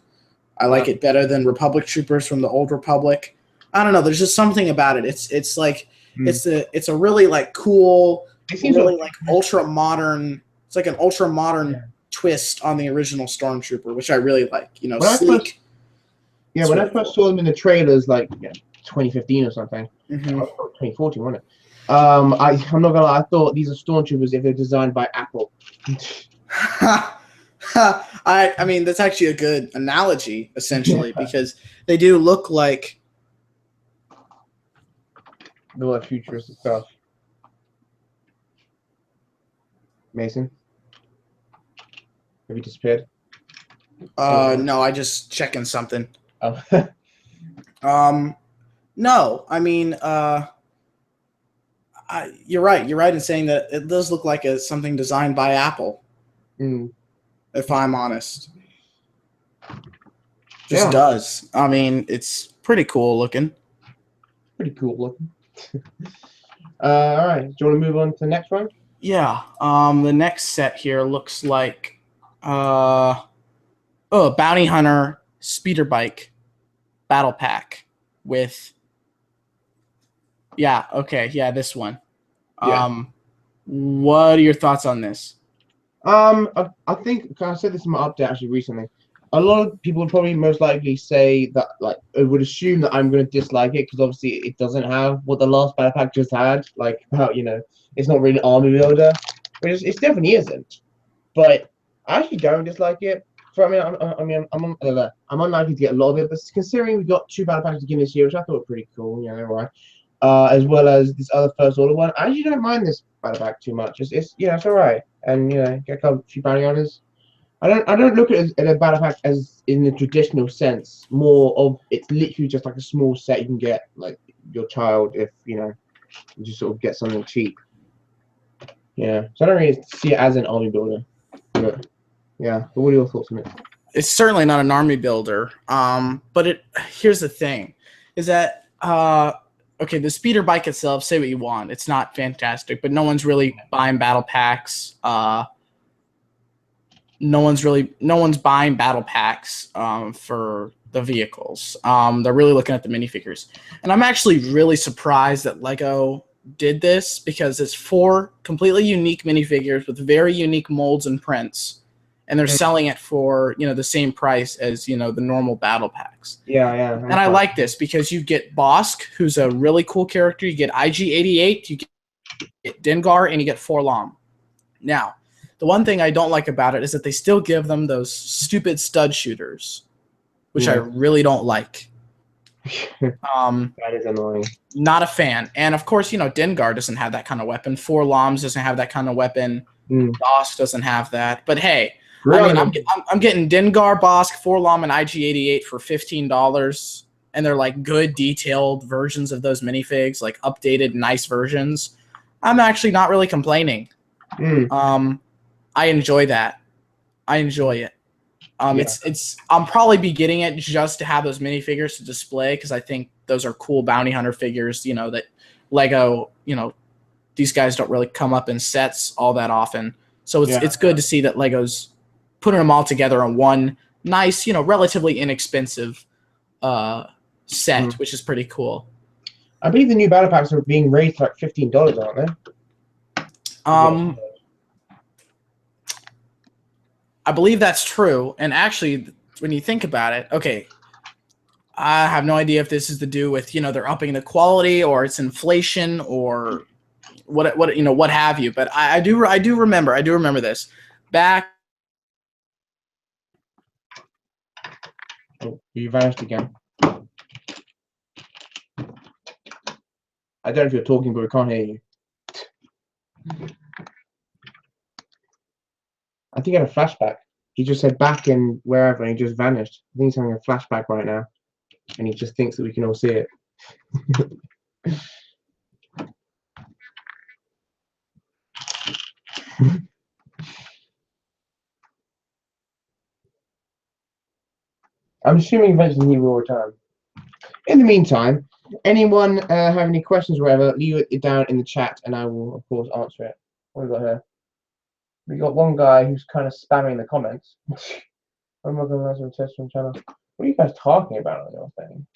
I like it better than Republic troopers from the old Republic. I don't know. There's just something about it. It's like it's a really like cool, really like ultra modern. It's like an ultra modern twist on the original Stormtrooper, which I really like. Sleek. When I first saw them in the trailers, like 2015 or something, 2014, wasn't it? I'm not gonna lie, I thought these are Stormtroopers if they're designed by Apple. I mean, that's actually a good analogy, essentially, because they do look like the futuristic stuff. Mason, have you disappeared? No, I just checking something. Oh. No, I mean, you're right. You're right in saying that it does look like something designed by Apple. If I'm honest, just does. I mean, it's pretty cool looking. All right. Do you want to move on to the next one? Yeah. The next set here looks like Bounty Hunter Speeder Bike Battle Pack with this one. What are your thoughts on this? I think I said this in my update actually recently. A lot of people would probably most likely say that, like, I would assume that I'm going to dislike it because obviously it doesn't have what the last battle pack just had, like about it's not really an army builder, which it definitely isn't. But I actually don't dislike it. I'm unlikely to get a lot of it, but considering we got 2 battle packs again this year, which I thought were pretty cool, right? As well as this other First Order one, I actually don't mind this battle pack too much. It's all right, and get a few bounty hunters. I don't look at a battle pack as in the traditional sense. More of it's literally just like a small set you can get like your child if you just sort of get something cheap. So I don't really see it as an army builder. But what are your thoughts on it? It's certainly not an army builder. But here's the thing, is that okay, the speeder bike itself, say what you want, it's not fantastic, but no one's really buying battle packs. No one's buying battle packs for the vehicles. They're really looking at the minifigures. And I'm actually really surprised that LEGO did this because it's 4 completely unique minifigures with very unique molds and prints. And they're selling it for, the same price as, the normal battle packs. Yeah. And I like this because you get Bosk, who's a really cool character. You get IG-88, you get Dengar, and you get Forlom. Now, the one thing I don't like about it is that they still give them those stupid stud shooters, which I really don't like. That is annoying. Not a fan. And, of course, Dengar doesn't have that kind of weapon. Forloms doesn't have that kind of weapon. Bosk doesn't have that. But, hey, I mean, I'm getting Dengar, Bosk, Forlom, and IG-88 for $15, and they're like good detailed versions of those minifigs, like updated, nice versions. I'm actually not really complaining. I enjoy that. I enjoy it. I'm probably be getting it just to have those minifigures to display because I think those are cool bounty hunter figures. That LEGO. These guys don't really come up in sets all that often, so it's good to see that LEGO's putting them all together on one nice, relatively inexpensive set, which is pretty cool. I believe the new battle packs are being raised to like $15, aren't they? I believe that's true. And actually, when you think about it, okay, I have no idea if this is to do with, they're upping the quality or it's inflation or what have you. But I do remember this back. Oh, you vanished again. I don't know if you're talking, but we can't hear you. I think he had a flashback. He just said back in wherever, and he just vanished. I think he's having a flashback right now, and he just thinks that we can all see it. I'm assuming eventually he will return. In the meantime, anyone have any questions or whatever, leave it down in the chat, and I will, of course, answer it. What have we got here? We got one guy who's kind of spamming the comments. Oh my god, that's a test from channel. What are you guys talking about on your thing?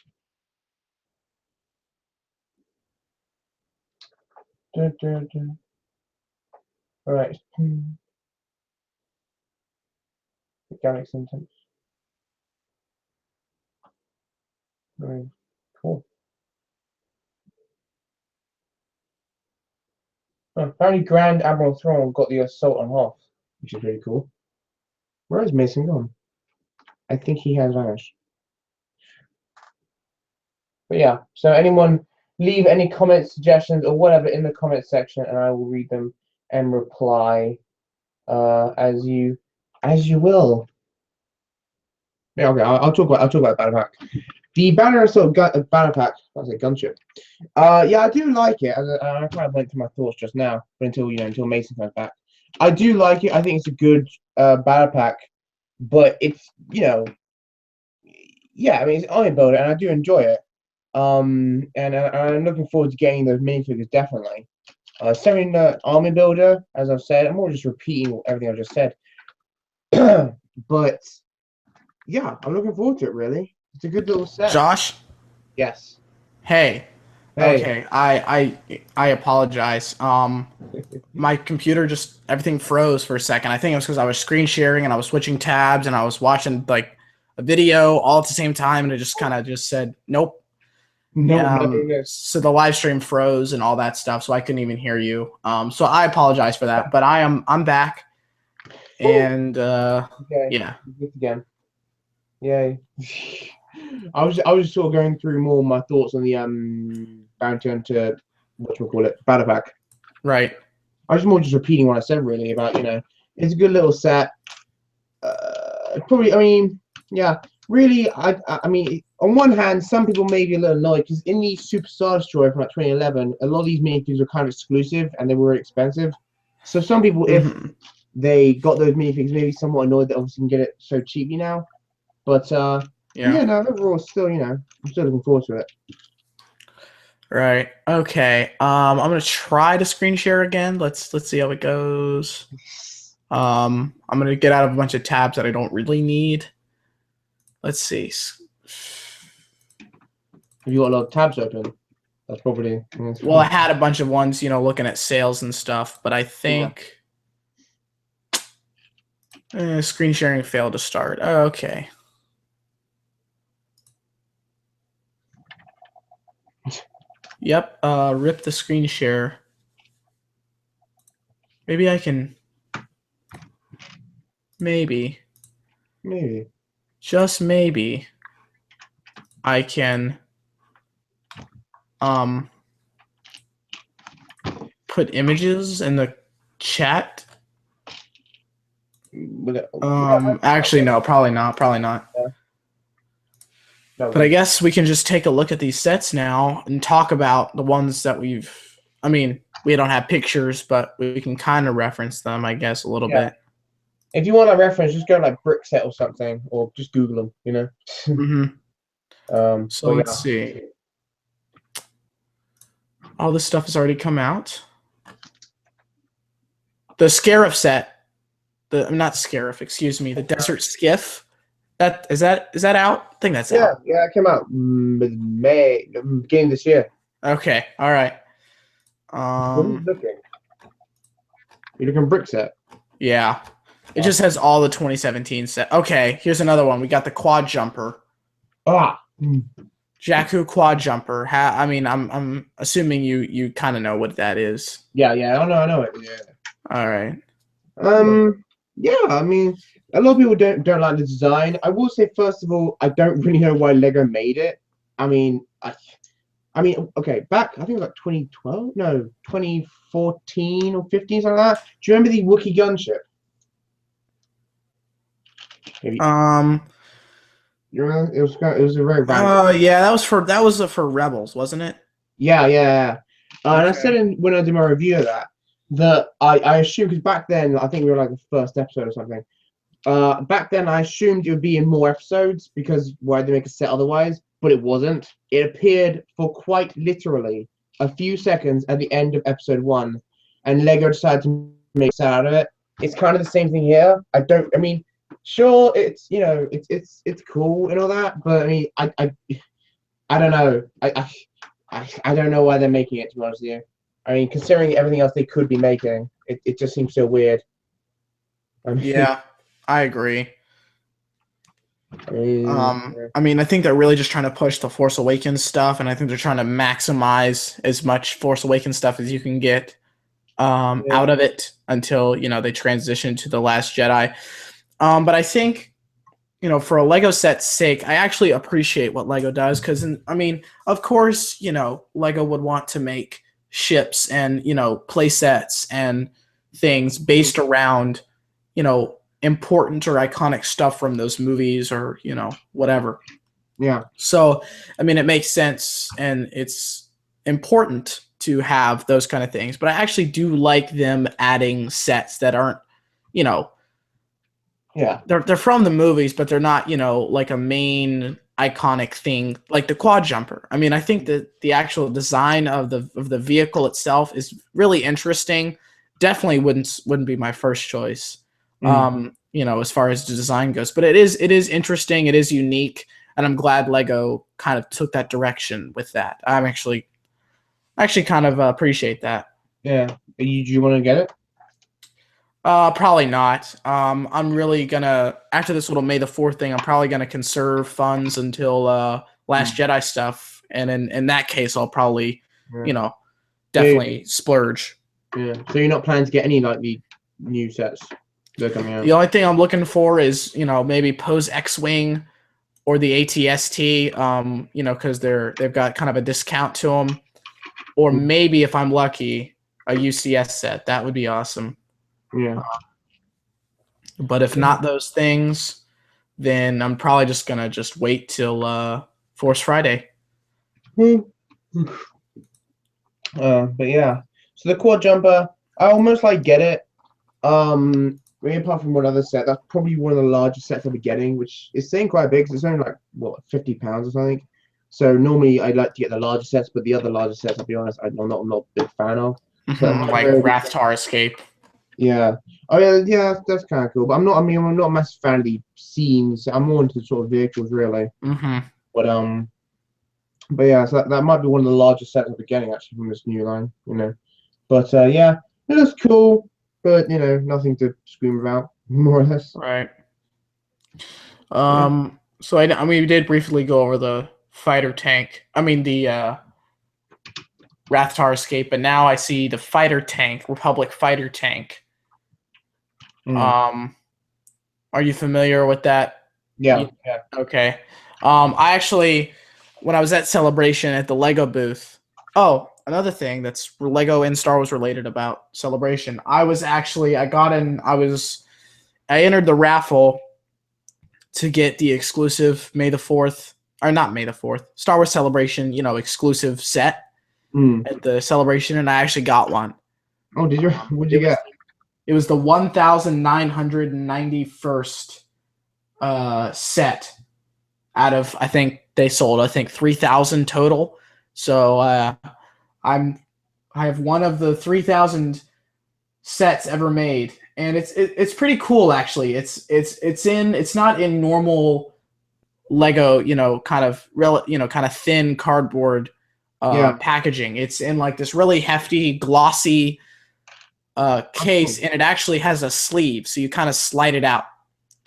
Alright. Organic symptoms. Very cool. Oh, apparently Grand Admiral Thrawn got the assault on Hoth, which is really cool. Where is Mason gone? I think he has vanished. But yeah, so anyone leave any comments, suggestions, or whatever in the comment section, and I will read them and reply as you will. Yeah, okay. I'll talk about Battle Pack. The Banner Assault Battle Pack. I say gunship. Yeah, I do like it. I kind of went through my thoughts just now, but until Mason comes back, I do like it. I think it's a good Battle Pack, but it's yeah. I mean, it's Army Builder, and I do enjoy it. And I'm looking forward to getting those minifigures definitely. Same Army Builder, as I've said. I'm more just repeating everything I've just said. But yeah, I'm looking forward to it. Really, it's a good little set. Josh. Yes. Hey. Hey. Okay. I apologize. My computer everything froze for a second. I think it was because I was screen sharing and I was switching tabs and I was watching like a video all at the same time, and it just kind of said nope. No. So the live stream froze and all that stuff, so I couldn't even hear you. So I apologize for that, but I'm back, and okay. Yeah. Again. Yay. I was just sort of going through more of my thoughts on the bounty onto Battle Pack. Right. I was more just repeating what I said really about it's a good little set. Probably, I mean, yeah. Really, I mean, on one hand, some people may be a little annoyed because in the Super Star Destroyer from like 2011, a lot of these minifigures were kind of exclusive and they were expensive. So some people, if they got those minifigures, maybe somewhat annoyed that obviously you can get it so cheaply now. But yeah, no, overall, still, I'm still looking forward to it. Right. Okay. I'm gonna try to screen share again. Let's see how it goes. I'm gonna get out of a bunch of tabs that I don't really need. Let's see. Have you got a lot of tabs open? That's probably. Well, I had a bunch of ones, looking at sales and stuff, but I think screen sharing failed to start. Okay. Yep. Rip the screen share. Maybe I can. Maybe. Just maybe. I can. Put images in the chat. Actually, no, probably not. Yeah. But I guess we can just take a look at these sets now and talk about the ones that I mean, we don't have pictures, but we can kind of reference them, I guess, a little bit. If you want a reference, just go like Brick Set or something, or just Google them, So let's see. All this stuff has already come out. The Scarif set, not Scarif, excuse me, the Desert Skiff. Is that out? I think that's out. Yeah, it came out May, beginning this year. Okay, all right. What are you looking? You're looking Brick Set. Yeah, it just has all the 2017 set. Okay, here's another one. We got the Quad Jumper. Jakku quad jumper. I mean, I'm assuming you kind of know what that is. Yeah, I know it. Yeah. All right. Yeah. I mean, a lot of people don't like the design. I will say, first of all, I don't really know why Lego made it. I mean, okay, back I think it was like 2012, no, 2014 or 15, something like that. Do you remember the Wookiee gunship? Maybe. You remember? It was a very random. Yeah, that was for Rebels, wasn't it? Yeah. And I said Okay. when I did my review of that I assumed, because back then I think we were like the first episode or something. Back then I assumed it would be in more episodes because why'd they make a set otherwise? But it wasn't. It appeared for quite literally a few seconds at the end of episode 1, and Lego decided to make a set out of it. It's kind of the same thing here. I mean, sure, it's it's cool and all that, but I mean, I don't know. I don't know why they're making it, to be honest with you. I mean, considering everything else they could be making, it just seems so weird. Yeah, I agree. Yeah. I mean, I think they're really just trying to push the Force Awakens stuff, and I think they're trying to maximize as much Force Awakens stuff as you can get out of it until, they transition to The Last Jedi. But I think, for a Lego set's sake, I actually appreciate what Lego does because, I mean, of course, Lego would want to make ships and, play sets and things based around, important or iconic stuff from those movies or, whatever. Yeah. So, I mean, it makes sense and it's important to have those kind of things. But I actually do like them adding sets that aren't, Yeah. they're from the movies, but they're not, like a main iconic thing like the quad jumper. I mean, I think that the actual design of the vehicle itself is really interesting. Definitely wouldn't be my first choice. As far as the design goes, but it is interesting, it is unique, and I'm glad Lego kind of took that direction with that. I'm actually kind of appreciate that. Yeah. Do you want to get it? Probably not. I'm really gonna, after this little May the 4th thing, I'm probably gonna conserve funds until Last Jedi stuff, and in that case, I'll probably, definitely splurge. Yeah. So you're not planning to get any like the new sets that are coming out? The only thing I'm looking for is, maybe Pose X-Wing or the ATST, because they've got kind of a discount to them, or maybe if I'm lucky, a UCS set. That would be awesome. Yeah. But if not those things, then I'm probably just gonna wait till Force Friday. But yeah. So the quad jumper, I almost get it. Maybe apart from one other set, that's probably one of the largest sets I'll be getting, which is saying quite big because it's only like £50 or something. So normally I'd like to get the larger sets, but the other larger sets, I'll be honest, I'm not a big fan of. Like Rathtar Escape. Yeah. Oh yeah, that's kind of cool. But I'm not a massive fan of the scenes. I'm more into sort of vehicles really. But yeah, so that might be one of the largest sets I'll be getting actually from this new line, But yeah, it looks cool, but nothing to scream about, more or less. Right. So I mean, we did briefly go over the fighter tank. I mean the Rathtar Escape, but now I see the fighter tank, Republic fighter tank. Are you familiar with that? Yeah. Okay. I actually, when I was at Celebration at the Lego booth. Oh, another thing that's Lego and Star Wars related about Celebration. I entered the raffle to get the exclusive May the 4th, or not May the 4th, Star Wars Celebration, exclusive set at the Celebration, and I actually got one. Oh, did you? What did you get? It was the 1991st set out of, I think they sold 3,000 total. So I have one of the 3,000 sets ever made, and it's pretty cool actually. It's not in normal Lego, kind of thin cardboard packaging. It's in like this really hefty, glossy case, and it actually has a sleeve, so you kind of slide it out.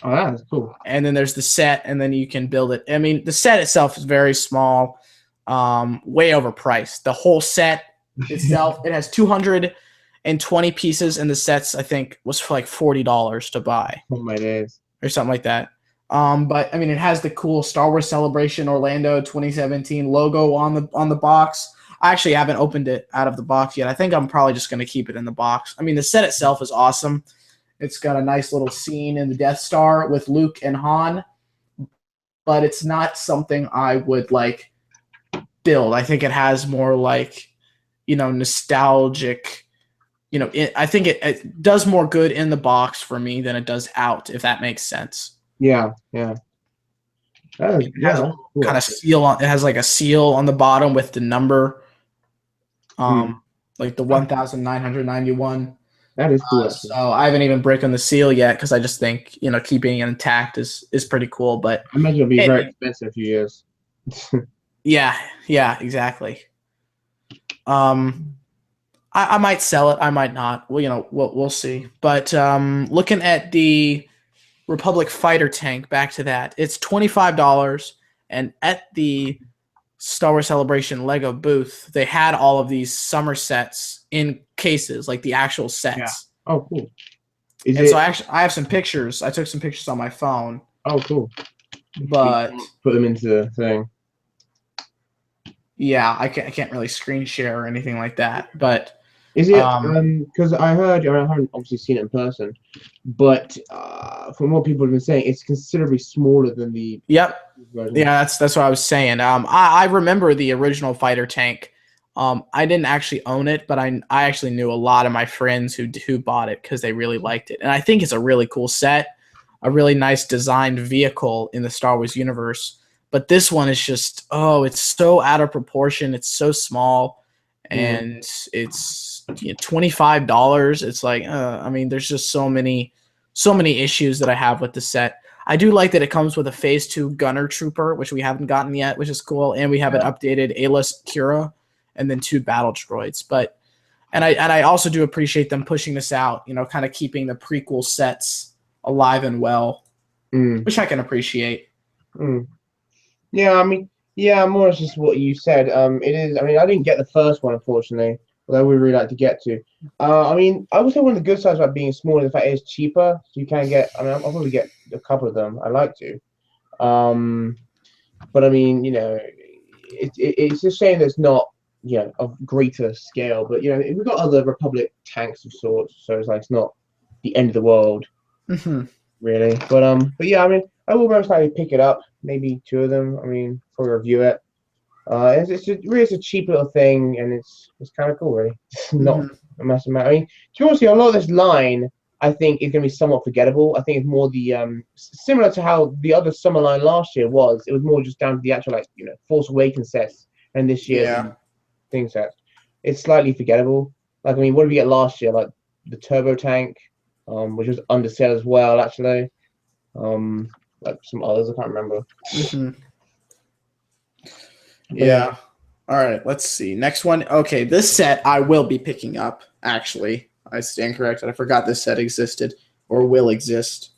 Oh, that's cool. And then there's the set, and then you can build it. I mean, the set itself is very small. way overpriced. The whole set itself, it has 220 pieces, and the sets I think was for like $40 to buy. Oh my days. Or something like that. But I mean, it has the cool Star Wars Celebration Orlando 2017 logo on the box. I actually haven't opened it out of the box yet. I think I'm probably just going to keep it in the box. I mean, the set itself is awesome. It's got a nice little scene in the Death Star with Luke and Han, but it's not something I would like build. I think it has more like, nostalgic. I think it does more good in the box for me than it does out, if that makes sense. Yeah. It has kind of seal on. It has like a seal on the bottom with the number, like the 1991. That is cool. So I haven't even broken the seal yet because I just think keeping it intact is pretty cool. But I imagine it'll be very expensive in a few years. Yeah, exactly. I might sell it. I might not. Well, we'll see. But looking at the Republic fighter tank, back to that, it's $25. And at the Star Wars Celebration Lego booth, they had all of these summer sets in cases, like the actual sets. Yeah. Oh, cool. So I have some pictures. I took some pictures on my phone. Oh, cool. But put them into the thing. Yeah, I can't really screen share or anything like that. But is it because I haven't obviously seen it in person, but from what people have been saying, it's considerably smaller than the. Yep. Version. Yeah, that's what I was saying. I remember the original fighter tank. I didn't actually own it, but I actually knew a lot of my friends who bought it because they really liked it, and I think it's a really cool set, a really nice designed vehicle in the Star Wars universe. But this one is just it's so out of proportion. It's so small, and it's $25. It's like I mean, there's just so many issues that I have with the set. I do like that it comes with a Phase 2 Gunner Trooper, which we haven't gotten yet, which is cool, and we have an updated A-list Kira, and then 2 battle droids. But I also do appreciate them pushing this out. Kind of keeping the prequel sets alive and well, which I can appreciate. Yeah, I mean, more or less just what you said. It is. I mean, I didn't get the first one, unfortunately, although I would really like to get to. I mean, I would say one of the good sides about being small is the fact it is cheaper. So you can get. I mean, I'll probably get a couple of them. I like to. But I mean, it's a shame that it's not, of greater scale. But we've got other Republic tanks of sorts, so it's like it's not the end of the world, really. But yeah, I mean, I will most likely pick it up. Maybe 2 of them. I mean, probably review it. It's a cheap little thing, and it's kind of cool, really. Not a massive amount. I mean, to be honest, a lot of this line I think is going to be somewhat forgettable. I think it's more the similar to how the other summer line last year was. It was more just down to the actual Force Awakens sets, and this year's thing sets. It's slightly forgettable. Like, I mean, what did we get last year? Like the turbo tank, which was undersell as well, actually. Like some others, I can't remember. Yeah. All right, let's see. Next one. Okay, this set I will be picking up, actually. I stand corrected. I forgot this set existed or will exist.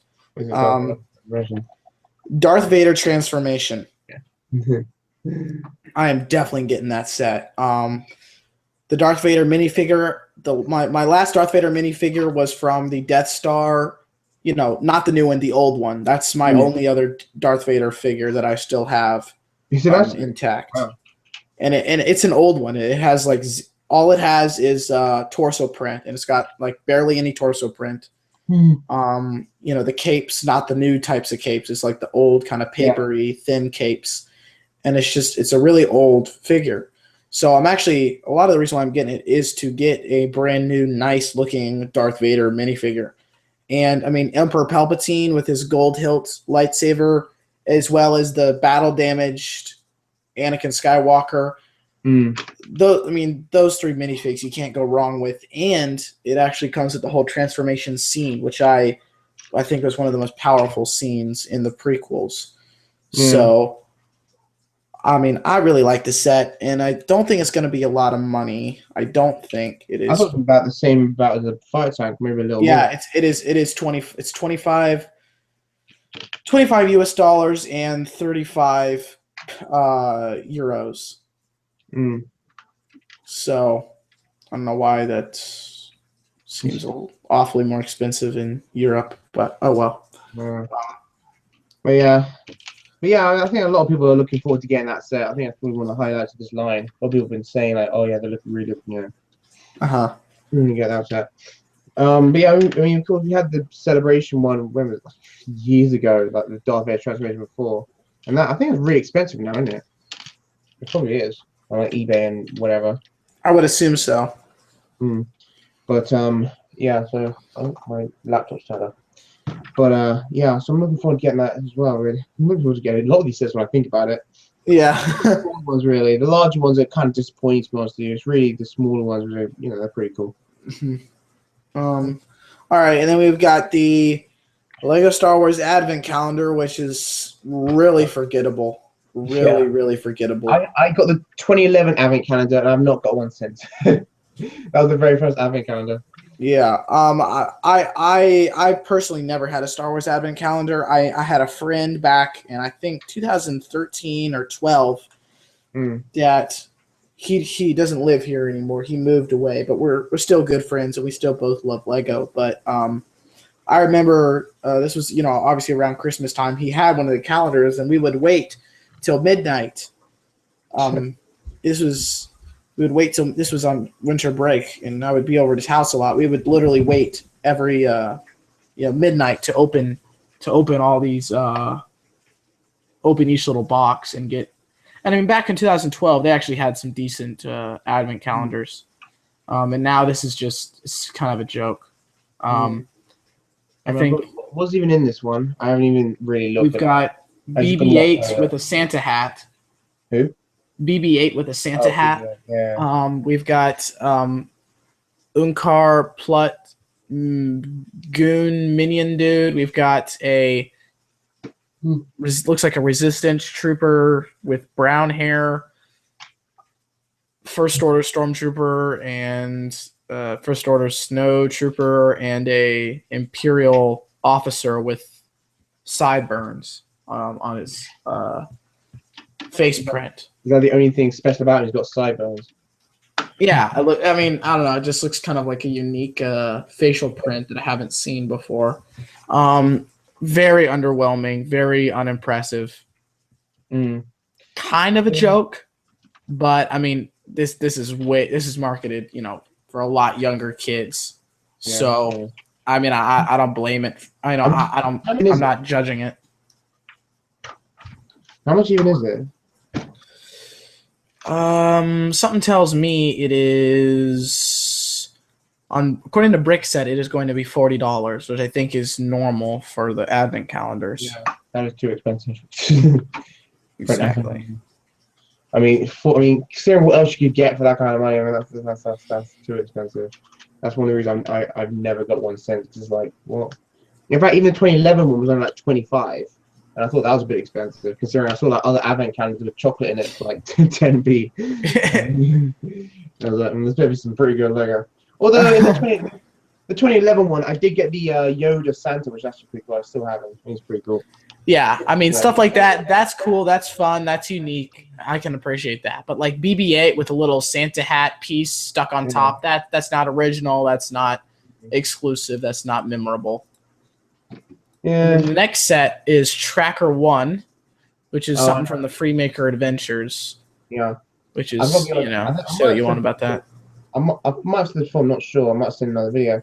Darth Vader transformation. Yeah. I am definitely getting that set. The Darth Vader minifigure, my last Darth Vader minifigure was from the Death Star, not the new one, the old one. That's my only other Darth Vader figure that I still have intact. Wow. And it's an old one. It has all it has is torso print, and it's got like barely any torso print. The capes, not the new types of capes. It's like the old kind of papery, thin capes, and it's a really old figure. So I'm actually, a lot of the reason why I'm getting it is to get a brand new, nice looking Darth Vader minifigure. And I mean, Emperor Palpatine with his gold hilt lightsaber, as well as the battle damaged Anakin Skywalker. Those 3 minifigs you can't go wrong with, and it actually comes with the whole transformation scene, which I think was one of the most powerful scenes in the prequels. So, I mean, I really like the set, and I don't think it's going to be a lot of money. I don't think it is. I thought it was about the same about the fighter tank, maybe a little more. Yeah, it is 20. It's 25 US dollars and 35 euros. Mm. So I don't know why that seems awfully more expensive in Europe, but oh well. But yeah. But yeah, I think a lot of people are looking forward to getting that set. I think that's probably one of the highlights of this line. A lot of people have been saying like, oh yeah, they're looking really good, you know. Get that set. But yeah, I mean, of course, we had the celebration one when was it? Years ago, like the Darth Vader transformation before, and that I think it's really expensive now, isn't it? It probably is on like eBay and whatever. I would assume so. But yeah. So my laptop's turned off. But yeah, so I'm looking forward to getting that as well. Really, I'm looking forward to getting a lot of these sets when I think about it. Yeah. The ones really, the larger ones are kind of disappointing to be honest with you. It's really the smaller ones, which are, you know, they're pretty cool. All right, and then we've got the Lego Star Wars Advent Calendar, which is really forgettable. Really forgettable. I got the 2011 Advent Calendar, and I've not got one since. That was the very first Advent Calendar. Yeah. I personally never had a Star Wars Advent Calendar. I had a friend back in I think 2013 or 12 that he doesn't live here anymore. He moved away, but we're still good friends and we still both love Lego. But I remember this was, you know, obviously around Christmas time. He had one of the calendars and we would wait till midnight. We would wait till this was on winter break, and I would be over at his house a lot. We would literally wait every midnight to open all these open each little box and get. And I mean, back in 2012, they actually had some decent advent calendars, and now this is just it's kind of a joke. I think what's even in this one? I haven't even really looked. We've got BB-8 with a Santa hat. Who? BB-8 with a Santa hat. Yeah. We've got Unkar Plut Goon Minion Dude. We've got a looks like a Resistance Trooper with brown hair. First Order Stormtrooper and First Order Snow Trooper and a Imperial officer with sideburns on his face print. Is that the only thing special about him? He's got sideburns. Yeah, I mean, I don't know. It just looks kind of like a unique facial print that I haven't seen before. Very underwhelming, very unimpressive. Kind of a joke, but I mean, this is marketed, you know, for a lot younger kids. Yeah, so I mean, I don't blame it. I'm not judging it. How much even is it? Something tells me it is according to Brickset, it is going to be $40, which I think is normal for the advent calendars. Yeah, that is too expensive. Exactly. I mean, considering what else you could get for that kind of money, I mean, that's too expensive. That's one of the reasons I've never got one since. Just like, what? In fact, even the 2011 one was only like 25. And I thought that was a bit expensive, considering I saw that other advent calendar with chocolate in it for like 10p. I was like, there's maybe some pretty good Lego. Although in the 2011 one, I did get the Yoda Santa, which is actually pretty cool. I still have it. I think it's pretty cool. Yeah, I mean, stuff like that, that's cool, that's fun, that's unique. I can appreciate that. But like BB-8 with a little Santa hat piece stuck on top, that's not original, that's not exclusive, that's not memorable. Yeah. The next set is Tracker 1, which is something from the Freemaker Adventures. Yeah. Which is, say what you want about that. I might have said this before, I'm not sure. I might have seen another video.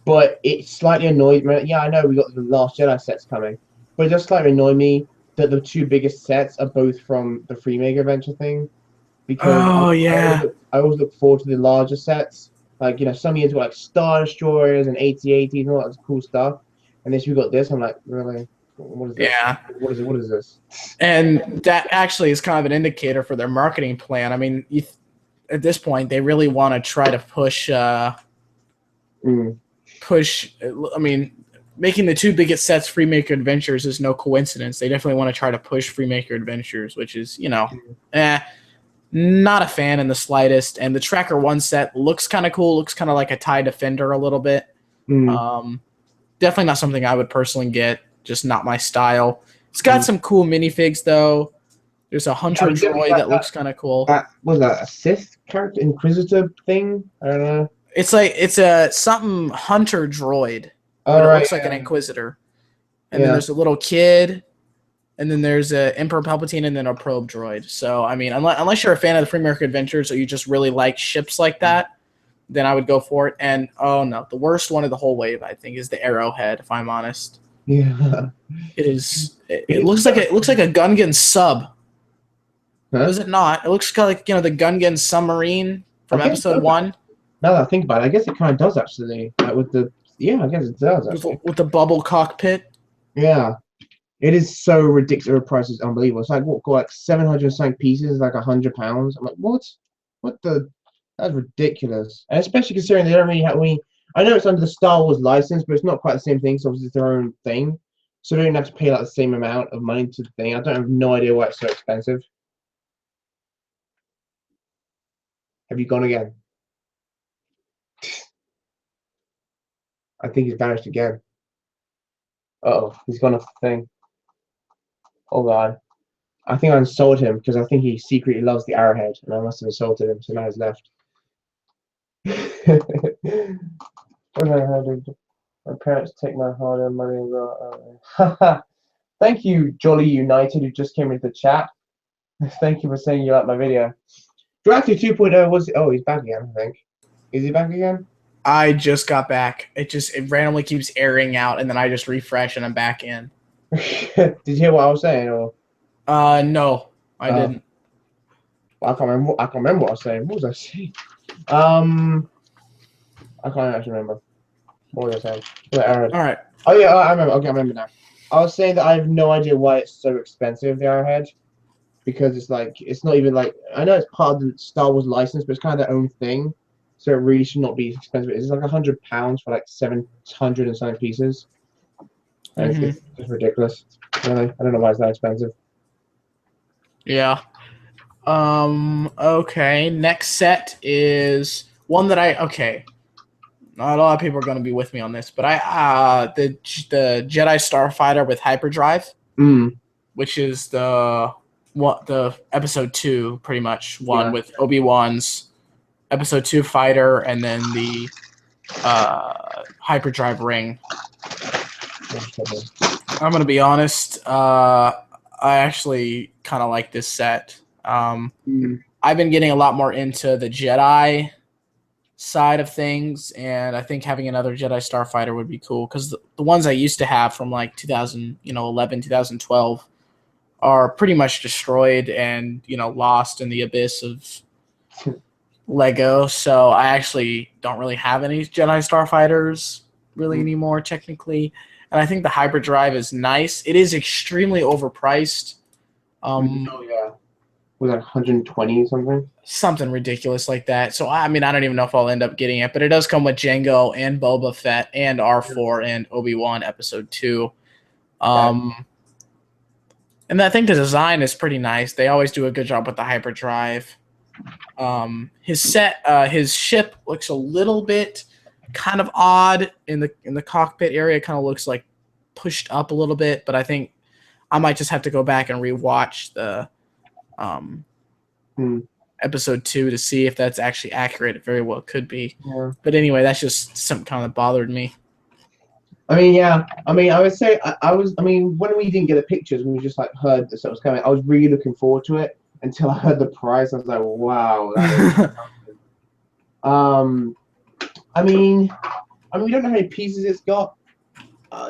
But it slightly annoyed me. Yeah, I know we got the Last Jedi sets coming. But it just slightly annoyed me that the two biggest sets are both from the Freemaker Adventure thing. Because I always look forward to the larger sets. Like, you know, some years got like Star Destroyers and AT-ATs and all that cool stuff. And then we got this. I'm like, really? What is this? Yeah. What is this? And that actually is kind of an indicator for their marketing plan. I mean, at this point, they really want to try to push. I mean, making the two biggest sets Freemaker Adventures is no coincidence. They definitely want to try to push Freemaker Adventures, which is, not a fan in the slightest. And the Tracker 1 set looks kind of cool. Looks kind of like a TIE Defender a little bit. Definitely not something I would personally get. Just not my style. It's got some cool minifigs, though. There's a hunter droid that looks kind of cool. That was that a Sith character, Inquisitor thing? I don't know. It's like it's a something hunter droid, but it looks like an Inquisitor. And then there's a little kid, and then there's a Emperor Palpatine, and then a probe droid. So I mean, unless you're a fan of the Free America Adventures or you just really like ships like that, then I would go for it. And oh no, the worst one of the whole wave, I think, is the Arrowhead. If I'm honest, yeah, it is. It looks like a Gungan sub. Huh? Does it not? It looks kind of like the Gungan submarine from Episode 1. Now that I think about it, I guess it kind of does actually. With the I guess it does actually. With the bubble cockpit. Yeah, it is so ridiculous. The price is unbelievable. It's like what, like 700 something pieces, like £100. I'm like, what? What the? That's ridiculous. And especially considering they don't really have. I know it's under the Star Wars license, but it's not quite the same thing. So it's their own thing. So they don't have to pay like the same amount of money to the thing. I don't have no idea why it's so expensive. Have you gone again? I think he's vanished again. Uh-oh, he's gone off the thing. Oh god. I think I insulted him because I think he secretly loves the Arrowhead, and I must have insulted him, so now he's left. My parents take my hard-earned money and go. Thank you, Jolly United, who just came into the chat. Thank you for saying you like my video. Galactic2.0 was. Oh, he's back again, I think. Is he back again? I just got back. It randomly keeps airing out, and then I just refresh, and I'm back in. Did you hear what I was saying, or? No, I didn't. I can't remember. I can't remember what I was saying. What was I saying? I can't actually remember. What was I saying? All right. Oh yeah, I remember. Okay, I remember now. I was saying that I have no idea why it's so expensive, the Arrowhead, because it's like it's not even like I know it's part of the Star Wars license, but it's kind of their own thing, so it really should not be expensive. It's like £100 for like 700 and something pieces. And it's just ridiculous. Really, I don't know why it's that expensive. Yeah. Okay. Next set is one that not a lot of people are going to be with me on this, but the Jedi Starfighter with hyperdrive, which is the Episode 2 pretty much one with Obi-Wan's Episode 2 fighter, and then the hyperdrive ring. I'm gonna be honest. I actually kind of like this set. I've been getting a lot more into the Jedi side of things, and I think having another Jedi Starfighter would be cool because the ones I used to have from like 2011, 2012 are pretty much destroyed and lost in the abyss of Lego. So I actually don't really have any Jedi Starfighters really anymore, technically. And I think the hyperdrive is nice. It is extremely overpriced. Oh yeah, was that 120 something? Something ridiculous like that. So I mean, I don't even know if I'll end up getting it, but it does come with Jango and Boba Fett and R4 and Obi-Wan Episode 2. And I think the design is pretty nice. They always do a good job with the hyperdrive. His ship looks a little bit kind of odd in the cockpit area. It kind of looks like pushed up a little bit, but I think I might just have to go back and rewatch the Episode 2 to see if that's actually accurate. It very well could be. Yeah. But anyway, that's just something kind of bothered me. I mean, yeah. I mean, I would say when we didn't get the pictures, when we just like heard that stuff was coming, I was really looking forward to it until I heard the price. I was like, wow. That is I mean, we don't know how many pieces it's got.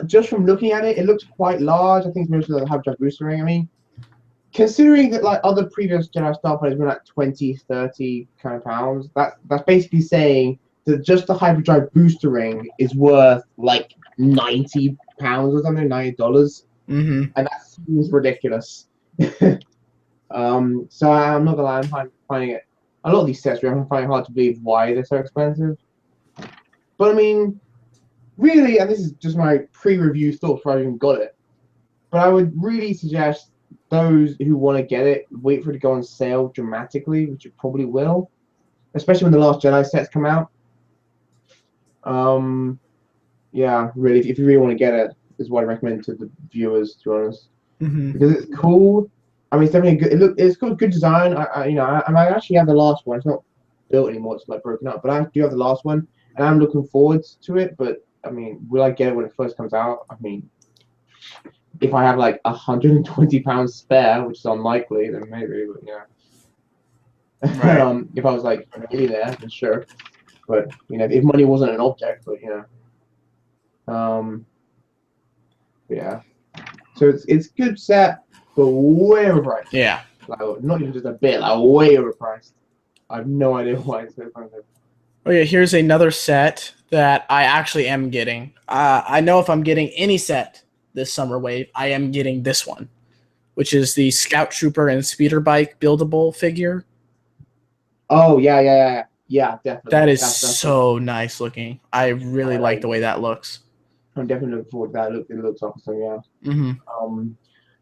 Just from looking at it, it looks quite large. I think most of the hyperdrive booster ring. I mean, considering that like other previous Jedi Starfighters were like 20, 30 kind of pounds, that's basically saying that just the hyperdrive booster ring is worth like £90 or something, $90. And that seems ridiculous. So I'm not gonna lie, I'm finding it. A lot of these sets, I'm finding it hard to believe why they're so expensive. But I mean, really, and this is just my pre-review thoughts before I even got it, but I would really suggest those who want to get it, wait for it to go on sale dramatically, which it probably will, especially when the Last Jedi sets come out. Yeah, really, if you really want to get it, is what I recommend to the viewers, to be honest. Because it's cool, I mean, it's definitely good. It's got good design. I actually have the last one. It's not built anymore. It's like broken up. But I do have the last one, and I'm looking forward to it. But I mean, will I get it when it first comes out? I mean, if I have like £120 spare, which is unlikely, then maybe. But yeah. Right. If I was like a millionaire, then sure. But if money wasn't an object, but yeah. So it's good set, but way overpriced. Yeah. Like not even just a bit, like way overpriced. I have no idea why it's so expensive. Oh yeah, here's another set that I actually am getting. I know if I'm getting any set this summer wave, I am getting this one, which is the Scout Trooper and Speeder Bike buildable figure. Oh yeah, definitely. That is so nice looking. I really like the way that looks. I'm definitely looking forward to that. It looks awesome, yeah. Mm-hmm.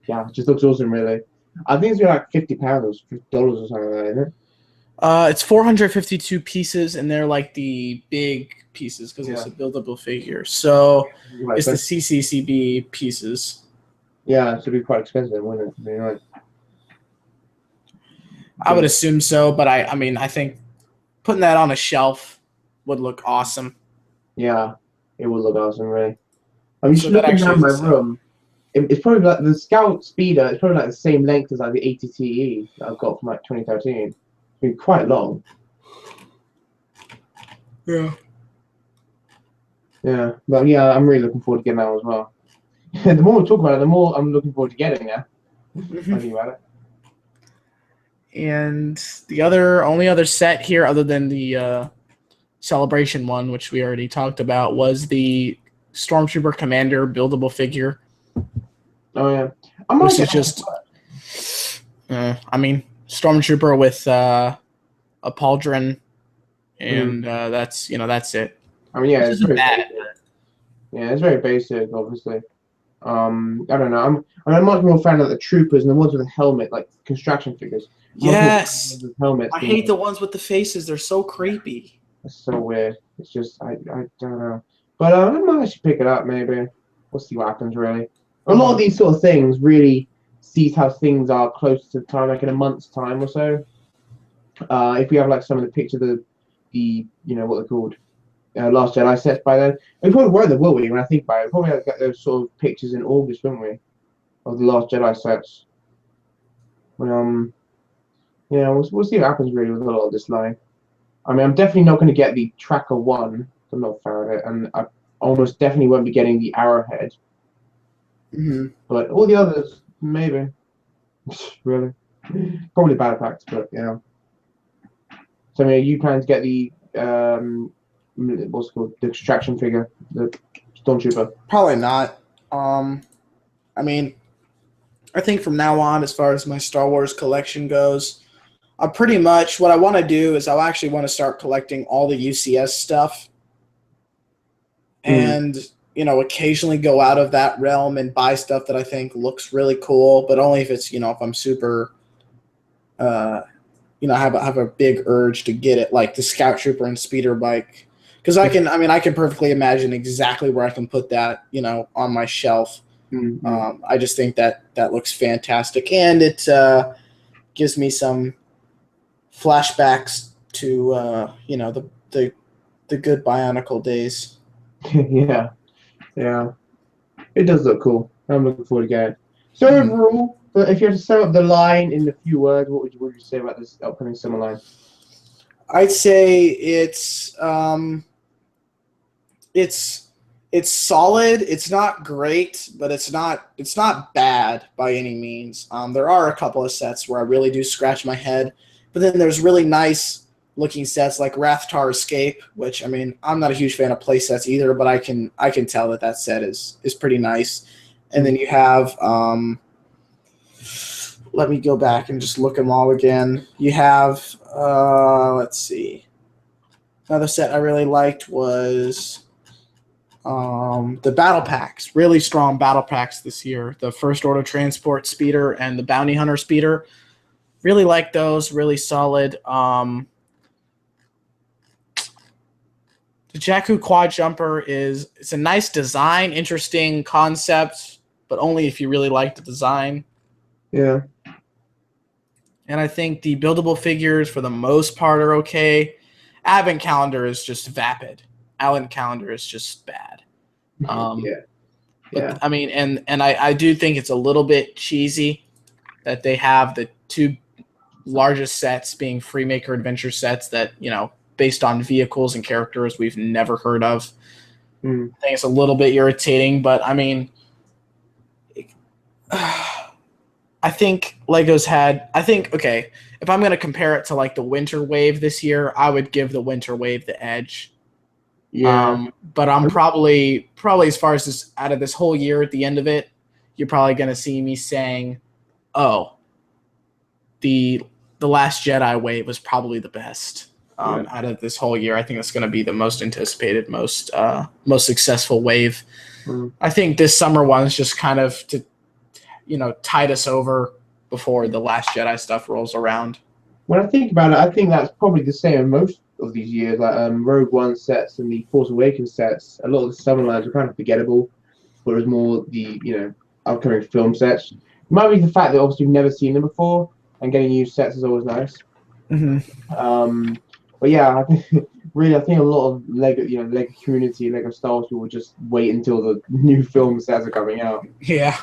Yeah, it just looks awesome, really. I think it's like £50 or $50 or something like that, isn't it? It's 452 pieces, and they're like the big pieces because it's a buildable figure. So it's the CCCB pieces. Yeah, it should be quite expensive, wouldn't it? Right. I would assume so, but I mean, I think putting that on a shelf would look awesome. Yeah, it would look awesome, really. I mean, just looking around my room, it's probably like the Scout Speeder. It's probably like the same length as like the ATTE that I've got from like 2013. It's been quite long. Yeah. Yeah, but yeah, I'm really looking forward to getting that as well. The more we talk about it, the more I'm looking forward to getting there. Thinking about it. And the only other set here, other than the Celebration one, which we already talked about, was the Stormtrooper Commander buildable figure. Oh yeah, which is just, I mean, Stormtrooper with a pauldron, and that's it. I mean, yeah, it's very basic. Yeah, it's very basic, obviously. I don't know. I'm much more a fan of the troopers and the ones with the helmet, like construction figures. Yes, helmets. I hate the ones with the faces. They're so creepy. It's so weird. It's just I don't know. But I might actually pick it up. Maybe we'll see what happens. Really, a lot of these sort of things really sees how things are close to the time, like in a month's time or so. If we have like some of the pictures of the what they're called. Last Jedi sets by then. We probably were there, will we? When I think about it, probably got those sort of pictures in August, won't we? Of the Last Jedi sets. Yeah, we'll see what happens really with a lot of this line. I mean, I'm definitely not going to get the Tracker 1. I'm not a fan of it, and I almost definitely won't be getting the Arrowhead. But all the others, maybe. Really, probably bad packs, but yeah. So, I mean, are you planning to get the what's it called, the extraction figure, the Stormtrooper? Probably not. I mean, I think from now on, as far as my Star Wars collection goes, pretty much what I want to do is I'll actually want to start collecting all the UCS stuff, and occasionally go out of that realm and buy stuff that I think looks really cool, but only if it's if I'm super have a big urge to get it, like the Scout Trooper and Speeder Bike. Because I can perfectly imagine exactly where I can put that, on my shelf. I just think that looks fantastic, and it gives me some flashbacks to the good Bionicle days. yeah, it does look cool. I'm looking forward to getting it. So overall, if you had to sum up the line in a few words, what would you say about this upcoming summer line? I'd say it's solid. It's not great, but it's not bad by any means. There are a couple of sets where I really do scratch my head, but then there's really nice looking sets like Rathtar Escape, which I'm not a huge fan of play sets either, but I can tell that set is pretty nice. And then you have let me go back and just look them all again. You have let's see. Another set I really liked was the battle packs. Really strong battle packs this year. The First Order Transport Speeder and the Bounty Hunter Speeder. Really like those. Really solid. The Jakku Quad Jumper it's a nice design, interesting concept, but only if you really like the design. Yeah. And I think the buildable figures, for the most part, are okay. Advent calendar is just vapid. Advent calendar is just bad. Yeah. But I mean, and I do think it's a little bit cheesy that they have the two largest sets being Freemaker Adventure sets that, you know, based on vehicles and characters we've never heard of. I think it's a little bit irritating, but I mean, I think Lego's had, okay, if I'm going to compare it to like the Winter Wave this year, I would give the Winter Wave the edge. Yeah. But I'm probably as far as this, out of this whole year at the end of it, you're probably going to see me saying, oh, the Last Jedi wave was probably the best out of this whole year. I think it's going to be the most anticipated, most successful wave. I think this summer one's just kind of to, you know, tide us over before the Last Jedi stuff rolls around. When I think about it, I think that's probably the same in most of these years. Like Rogue One sets and the Force Awakens sets, a lot of the summer lines are kind of forgettable, whereas more the, you know, upcoming film sets. It might be the fact that obviously we've never seen them before, and getting new sets is always nice. But yeah, I think a lot of Lego community, Lego Star Wars people will just wait until the new film sets are coming out. Yeah.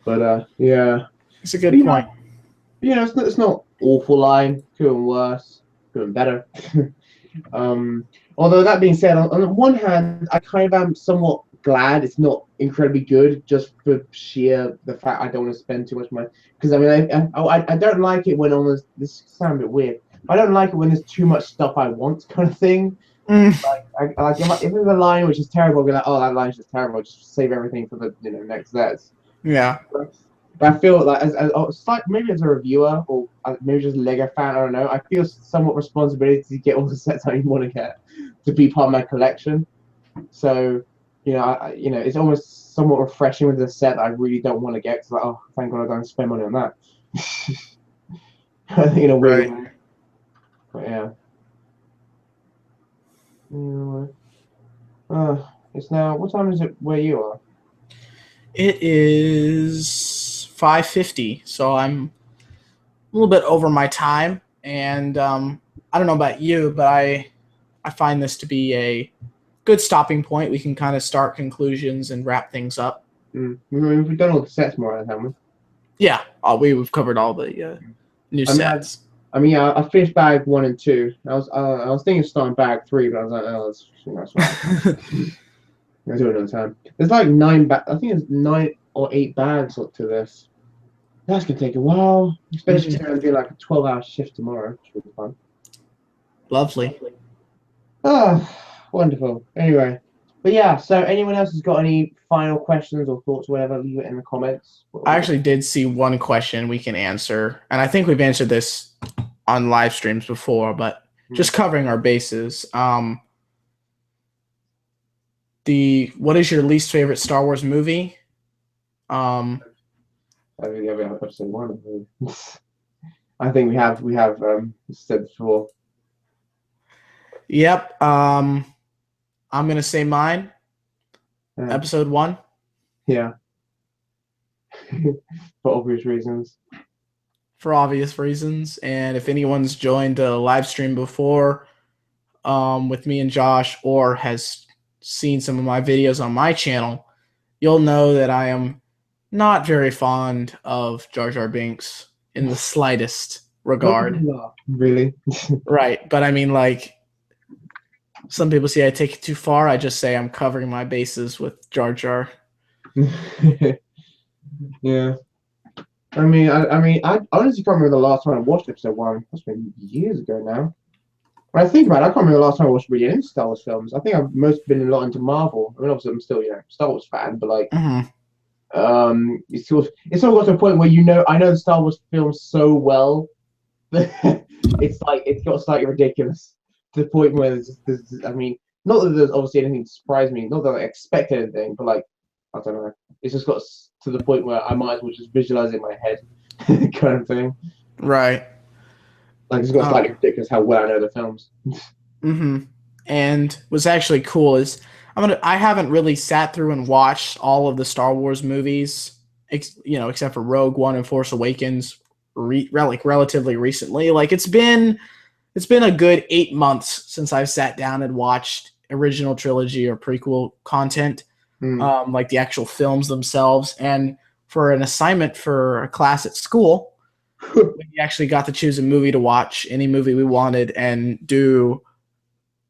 But yeah, it's a good point. You know, it's not awful line. Could have been worse. Could have been better. Although that being said, on the one hand, I kind of am somewhat glad it's not incredibly good, just for sheer the fact I don't want to spend too much money. Because I mean, I don't like it when almost, this sounds a bit weird. I don't like it when there's too much stuff I want, kind of thing. Like if there's a line which is terrible, I'll be like, oh, that line's just terrible. Just save everything for the next sets. Yeah. But I feel like maybe as a reviewer or maybe just a Lego fan, I don't know. I feel somewhat responsibility to get all the sets I want to get to be part of my collection. So, you know, it's almost somewhat refreshing with a set that I really don't want to get. Because like, oh, thank God I don't spend money on that. In a weird way. But yeah. It's now. What time is it where you are? It is 5:50, so I'm a little bit over my time, and I don't know about you, but I find this to be a good stopping point. We can kind of start conclusions and wrap things up. We've done all the sets more, haven't we? Yeah, we've covered all the new sets. I finished bag 1 and 2. I was thinking of starting bag 3, but I was like, oh, that's fine. I'll do it another time. There's like 9 bags. I think there's 9 or 8 bags up to this. That's gonna take a while, especially it's gonna be like a 12-hour shift tomorrow, which will be fun. Lovely. Wonderful. Anyway, but yeah. So, anyone else has got any final questions or thoughts, or whatever? Leave it in the comments. I actually did see one question we can answer, and I think we've answered this on live streams before, but just covering our bases. What is your least favorite Star Wars movie? I think every episode 1. I think we have said before. Yep. I'm gonna say mine. Episode 1. Yeah. For obvious reasons. For obvious reasons, and if anyone's joined a live stream before, with me and Josh, or has seen some of my videos on my channel, you'll know that I am not very fond of Jar Jar Binks in the slightest regard. Really? Right, but I mean, like, some people say I take it too far. I just say I'm covering my bases with Jar Jar. Yeah. I mean, I honestly can't remember the last time I watched episode 1. That's been years ago now. When I think about it, I can't remember the last time I watched really any Star Wars films. I think I've most been a lot into Marvel. I mean, obviously, I'm still, Star Wars fan, but like, it's sort of got to a point where I know the Star Wars films so well that it's got slightly ridiculous to the point where I mean, not that there's obviously anything to surprise me, not that I expect anything, but like, I don't know, it's just got to the point where I might as well just visualize it in my head, kind of thing. Right. Like, it's got slightly ridiculous how well I know the films. And what's actually cool is I haven't really sat through and watched all of the Star Wars movies, except for Rogue One and Force Awakens, relatively recently. Like it's been a good 8 months since I've sat down and watched original trilogy or prequel content, like the actual films themselves. And for an assignment for a class at school, we actually got to choose a movie to watch, any movie we wanted, and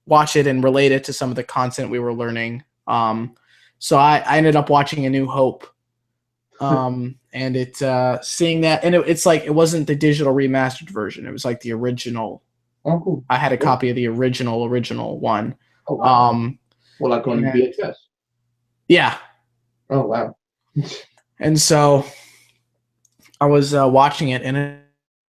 watch it and relate it to some of the content we were learning. So I ended up watching A New Hope. And seeing that, and it's like, it wasn't the digital remastered version. It was like the original. Oh, cool. I had a copy of the original one. Oh, wow. Well, like on VHS? Yeah. Oh, wow. And so I was watching it, and it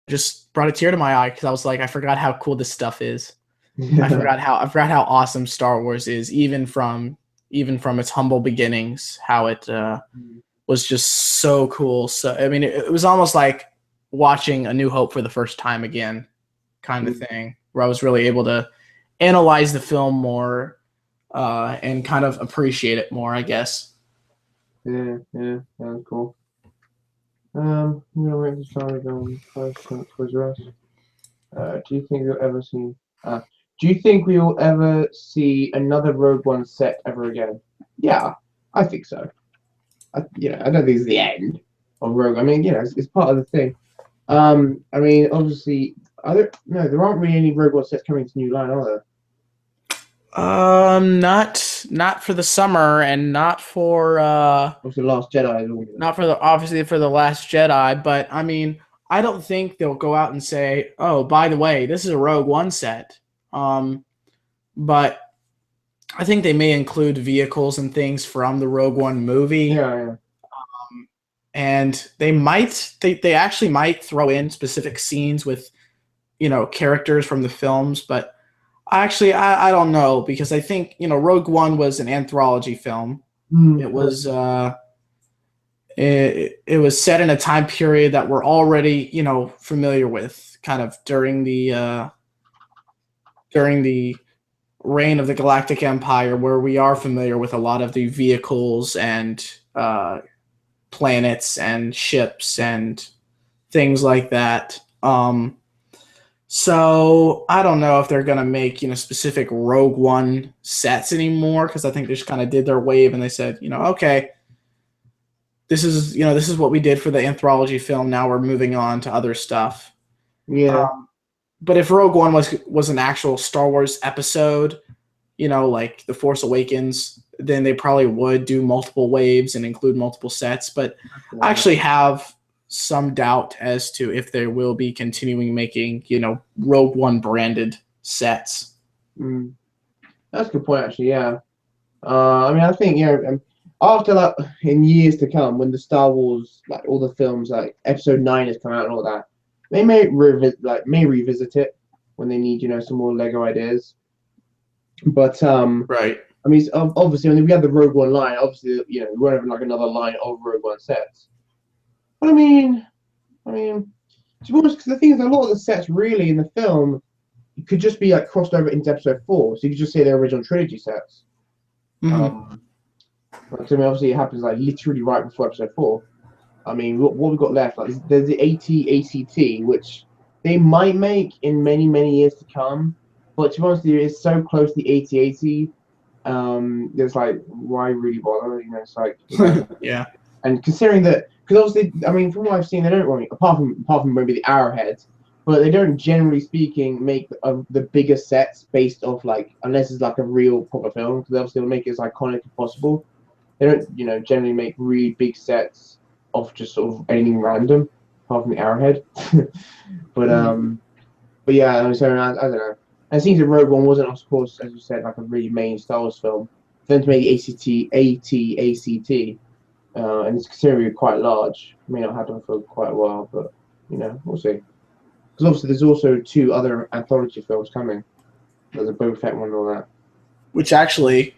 just brought a tear to my eye because I was like, I forgot how cool this stuff is. I forgot how awesome Star Wars is, even from its humble beginnings. How it was just so cool. So I mean, it was almost like watching A New Hope for the first time again, kind of thing, where I was really able to analyze the film more and kind of appreciate it more, I guess. Yeah, that's cool. I'm gonna wait this time again. Do you think we'll ever see? Do you think we will ever see another Rogue One set ever again? Yeah, I think so. I don't think it's the end of Rogue. I mean, it's part of the thing. I mean, obviously, there aren't really any Rogue One sets coming to New Line, are there? Not for the summer, and not for obviously The Last Jedi. Not for the Last Jedi, but I mean, I don't think they'll go out and say, "Oh, by the way, this is a Rogue One set." But I think they may include vehicles and things from the Rogue One movie. Yeah. And they actually might throw in specific scenes with, characters from the films, but actually, I don't know, because I think, Rogue One was an anthology film. It was it was set in a time period that we're already, familiar with, kind of during the reign of the Galactic Empire, where we are familiar with a lot of the vehicles and planets and ships and things like that. So I don't know if they're gonna make specific Rogue One sets anymore, because I think they just kind of did their wave and they said, okay, this is what we did for the anthology film. Now we're moving on to other stuff. Yeah. But if Rogue One was an actual Star Wars episode, like The Force Awakens, then they probably would do multiple waves and include multiple sets. But I actually have some doubt as to if they will be continuing making, Rogue One branded sets. That's a good point, actually. Yeah. I mean, I think after that, in years to come, when the Star Wars, like all the films, like Episode 9 has come out and all that, they may revisit it when they need, some more Lego ideas. But right. I mean, obviously, when we had the Rogue One line, obviously, we won't have like another line of Rogue One sets. But I mean, to be honest, because the thing is, a lot of the sets really in the film could just be like crossed over into Episode 4, so you could just say the original trilogy sets. Because I mean, obviously, it happens like literally right before Episode 4. I mean, what we've got left, like there's the AT-ACT, which they might make in many, many years to come. But to be honest with you, it's so close to the AT-AT. There's like, why really bother? It's like, yeah. And considering that, because obviously, I mean, from what I've seen, they don't apart from maybe the Arrowheads, but they don't, generally speaking, make the bigger sets based off unless it's like a real proper film, because obviously they'll make it as iconic as possible. They don't, generally make really big sets off just sort of anything random, apart from the Arrowhead. but yeah, so I don't know. And it seems that Rogue One wasn't, of course, as you said, like a really main Star Wars film. For them to make AT-ACT, and it's considerably quite large. It may not happen for quite a while, but we'll see. Because obviously, there's also 2 other anthology films coming. There's a Boba Fett one and all that. Which actually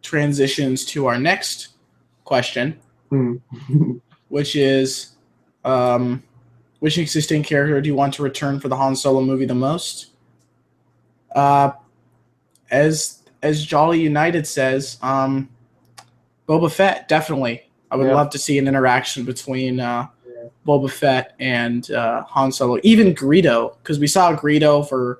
transitions to our next question, which is, which existing character do you want to return for the Han Solo movie the most? As Jolly United says, Boba Fett, definitely. I would love to see an interaction between Boba Fett and Han Solo, even Greedo, because we saw Greedo for a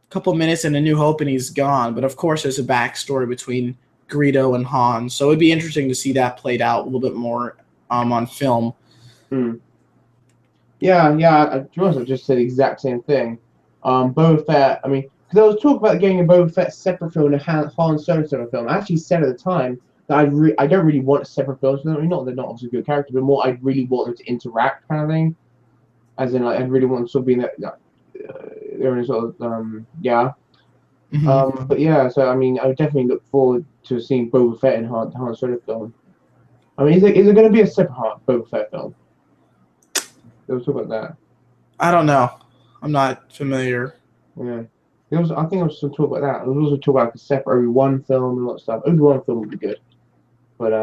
couple minutes in A New Hope and he's gone. But of course, there's a backstory between Greedo and Han, so it'd be interesting to see that played out a little bit more on film. Yeah. To be honest, I just said the exact same thing. Boba Fett. I mean, because I was talking about getting a Boba Fett separate film and a Han Solo separate film. I actually said at the time that I don't really want a separate film. I mean, not they're not obviously good characters, but more I really want them to interact, kind of thing. As in, like, I really want them to sort of be in that. They're in sort of but yeah, so I mean, I would definitely look forward to seeing Boba Fett in Han Solo film. I mean, is it going to be a separate Boba Fett film? We'll talk about that. I don't know. I'm not familiar. Yeah. I think I was going to talk about that. I was also talk about a separate Obi-Wan film and a lot of stuff. Obi-Wan film would be good. But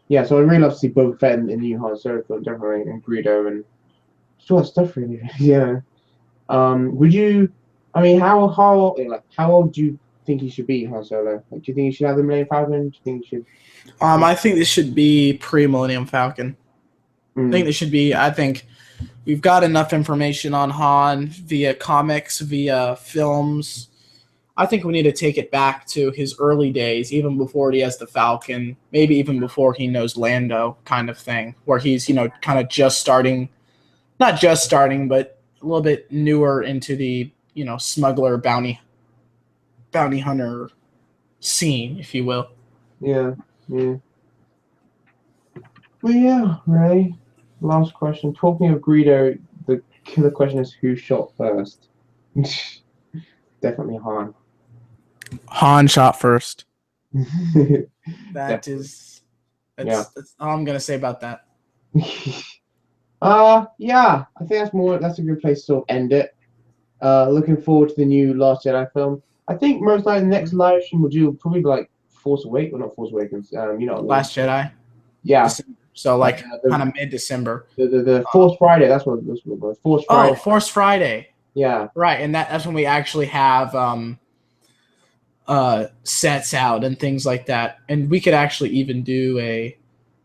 yeah, so I'd really love to see Boba Fett in the new Han Solo film, definitely, and Greedo and sort of stuff, really. Yeah. Would you? I mean, how old do you think he should be, Han Solo? Like, do you think he should have the Millennium Falcon? Do you think he should? I think this should be pre-Millennium Falcon. I think this should be. I think we've got enough information on Han via comics, via films. I think we need to take it back to his early days, even before he has the Falcon, maybe even before he knows Lando, kind of thing, where he's, kind of just starting, not just starting, but a little bit newer into the, smuggler bounty hunter scene, if you will. Yeah. Well, yeah, Ray. Last question. Talking of Greedo, the killer question is who shot first? Definitely Han. Han shot first. That's all I'm gonna say about that. Yeah, I think that's a good place to sort of end it. Looking forward to the new Last Jedi film. I think most likely the next live stream we'll do probably be like Force Awakens, or not Force Awakens. Last Jedi. Yeah. December. So like kind of mid-December. The Force Friday. That's what it was. Force Friday. Oh, Force Friday. Yeah. Right, and that's when we actually have sets out and things like that, and we could actually even do a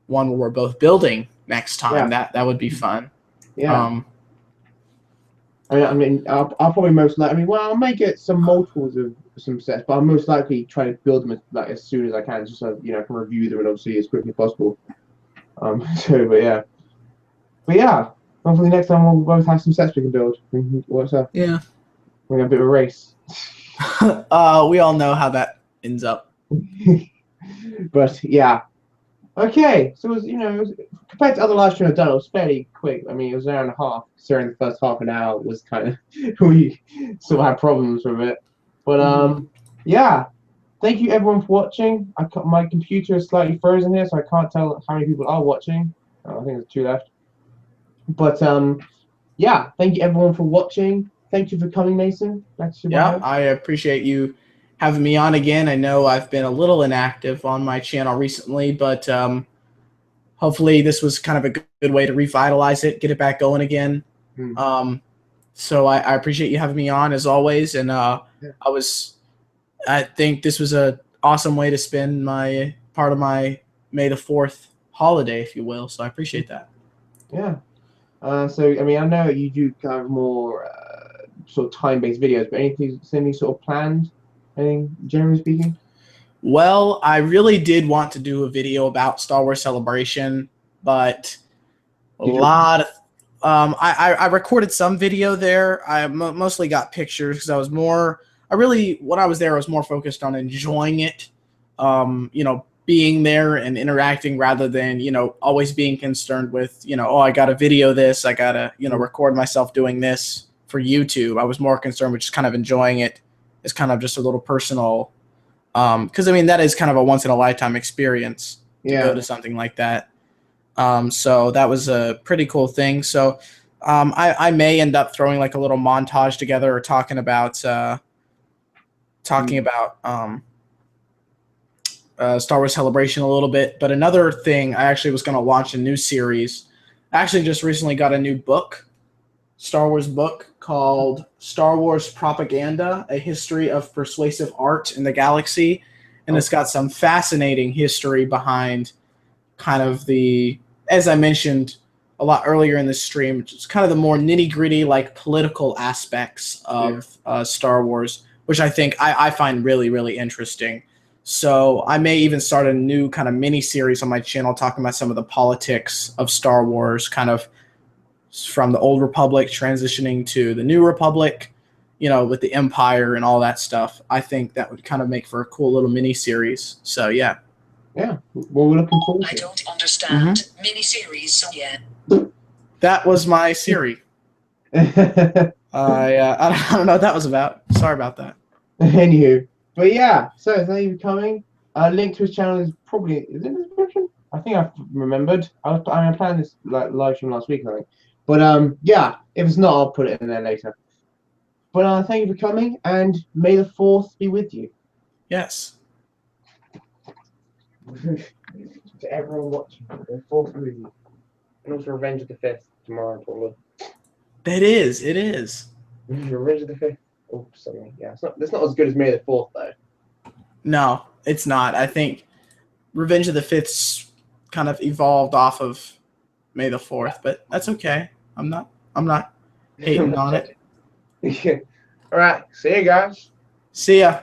one where we're both building next time. Yeah. That would be fun. Yeah. I mean, I'll probably most likely. I mean, well, I'll make it some multiples of some sets, but I'll most likely try to build them as soon as I can, just so I can review them and obviously as quickly as possible. But yeah. Hopefully next time we'll both have some sets we can build. What's up? Yeah. We're gonna have a bit of a race. We all know how that ends up. But yeah. Okay, so it was compared to other live streams I've done, it was fairly quick. I mean, it was an hour and a half. During the first half an hour was kind of we sort of had problems with it. But yeah. Thank you everyone for watching. My computer is slightly frozen here, so I can't tell how many people are watching. I think there's 2 left. But yeah, thank you everyone for watching. Thank you for coming, Mason. Yeah, I appreciate you having me on again. I know I've been a little inactive on my channel recently, but hopefully this was kind of a good way to revitalize it, get it back going again. So I appreciate you having me on as always, and I think this was an awesome way to spend my part of my May the 4th holiday, if you will. So I appreciate that. Yeah. So I mean, I know you do kind of more sort of time-based videos, but anything sort of planned? Anything, generally speaking? Well, I really did want to do a video about Star Wars Celebration, but lot of I recorded some video there. I mostly got pictures because I was more. When I was there, I was more focused on enjoying it, being there and interacting rather than, always being concerned with, oh, I got to video this. I got to, record myself doing this for YouTube. I was more concerned with just kind of enjoying it as kind of just a little personal, because, I mean, that is kind of a once-in-a-lifetime experience to go to something like that. So that was a pretty cool thing. So I may end up throwing like a little montage together or talking about Star Wars Celebration a little bit. But another thing, I actually was going to launch a new series. I actually just recently got a new book, Star Wars book, called Star Wars Propaganda, A History of Persuasive Art in the Galaxy. And it's got some fascinating history behind kind of the, as I mentioned, a lot earlier in the stream, just kind of the more nitty-gritty, like political aspects of Star Wars, which I think I find really, really interesting. So I may even start a new kind of mini series on my channel talking about some of the politics of Star Wars, kind of from the Old Republic transitioning to the New Republic, you know, with the Empire and all that stuff. I think that would kind of make for a cool little mini series. So yeah. Yeah, well, we're looking forward to I it. don't understand miniseries, so yeah. That was my Siri. I don't know what that was about. Sorry about that. Anywho, but yeah, so thank you for coming. Link to his channel is probably in the description. I think I've remembered. I planned this like live stream last week, I think. But yeah, if it's not, I'll put it in there later. But thank you for coming, and may the 4th be with you. Yes. To everyone watching, the 4th movie, and also Revenge of the 5th tomorrow, probably. It is. Revenge of the 5th. Oh, sorry. Yeah, it's not as good as May the 4th though. No, it's not. I think Revenge of the Fifth's kind of evolved off of May the 4th, but that's okay. I'm not hating on it. All right, see you guys. See ya.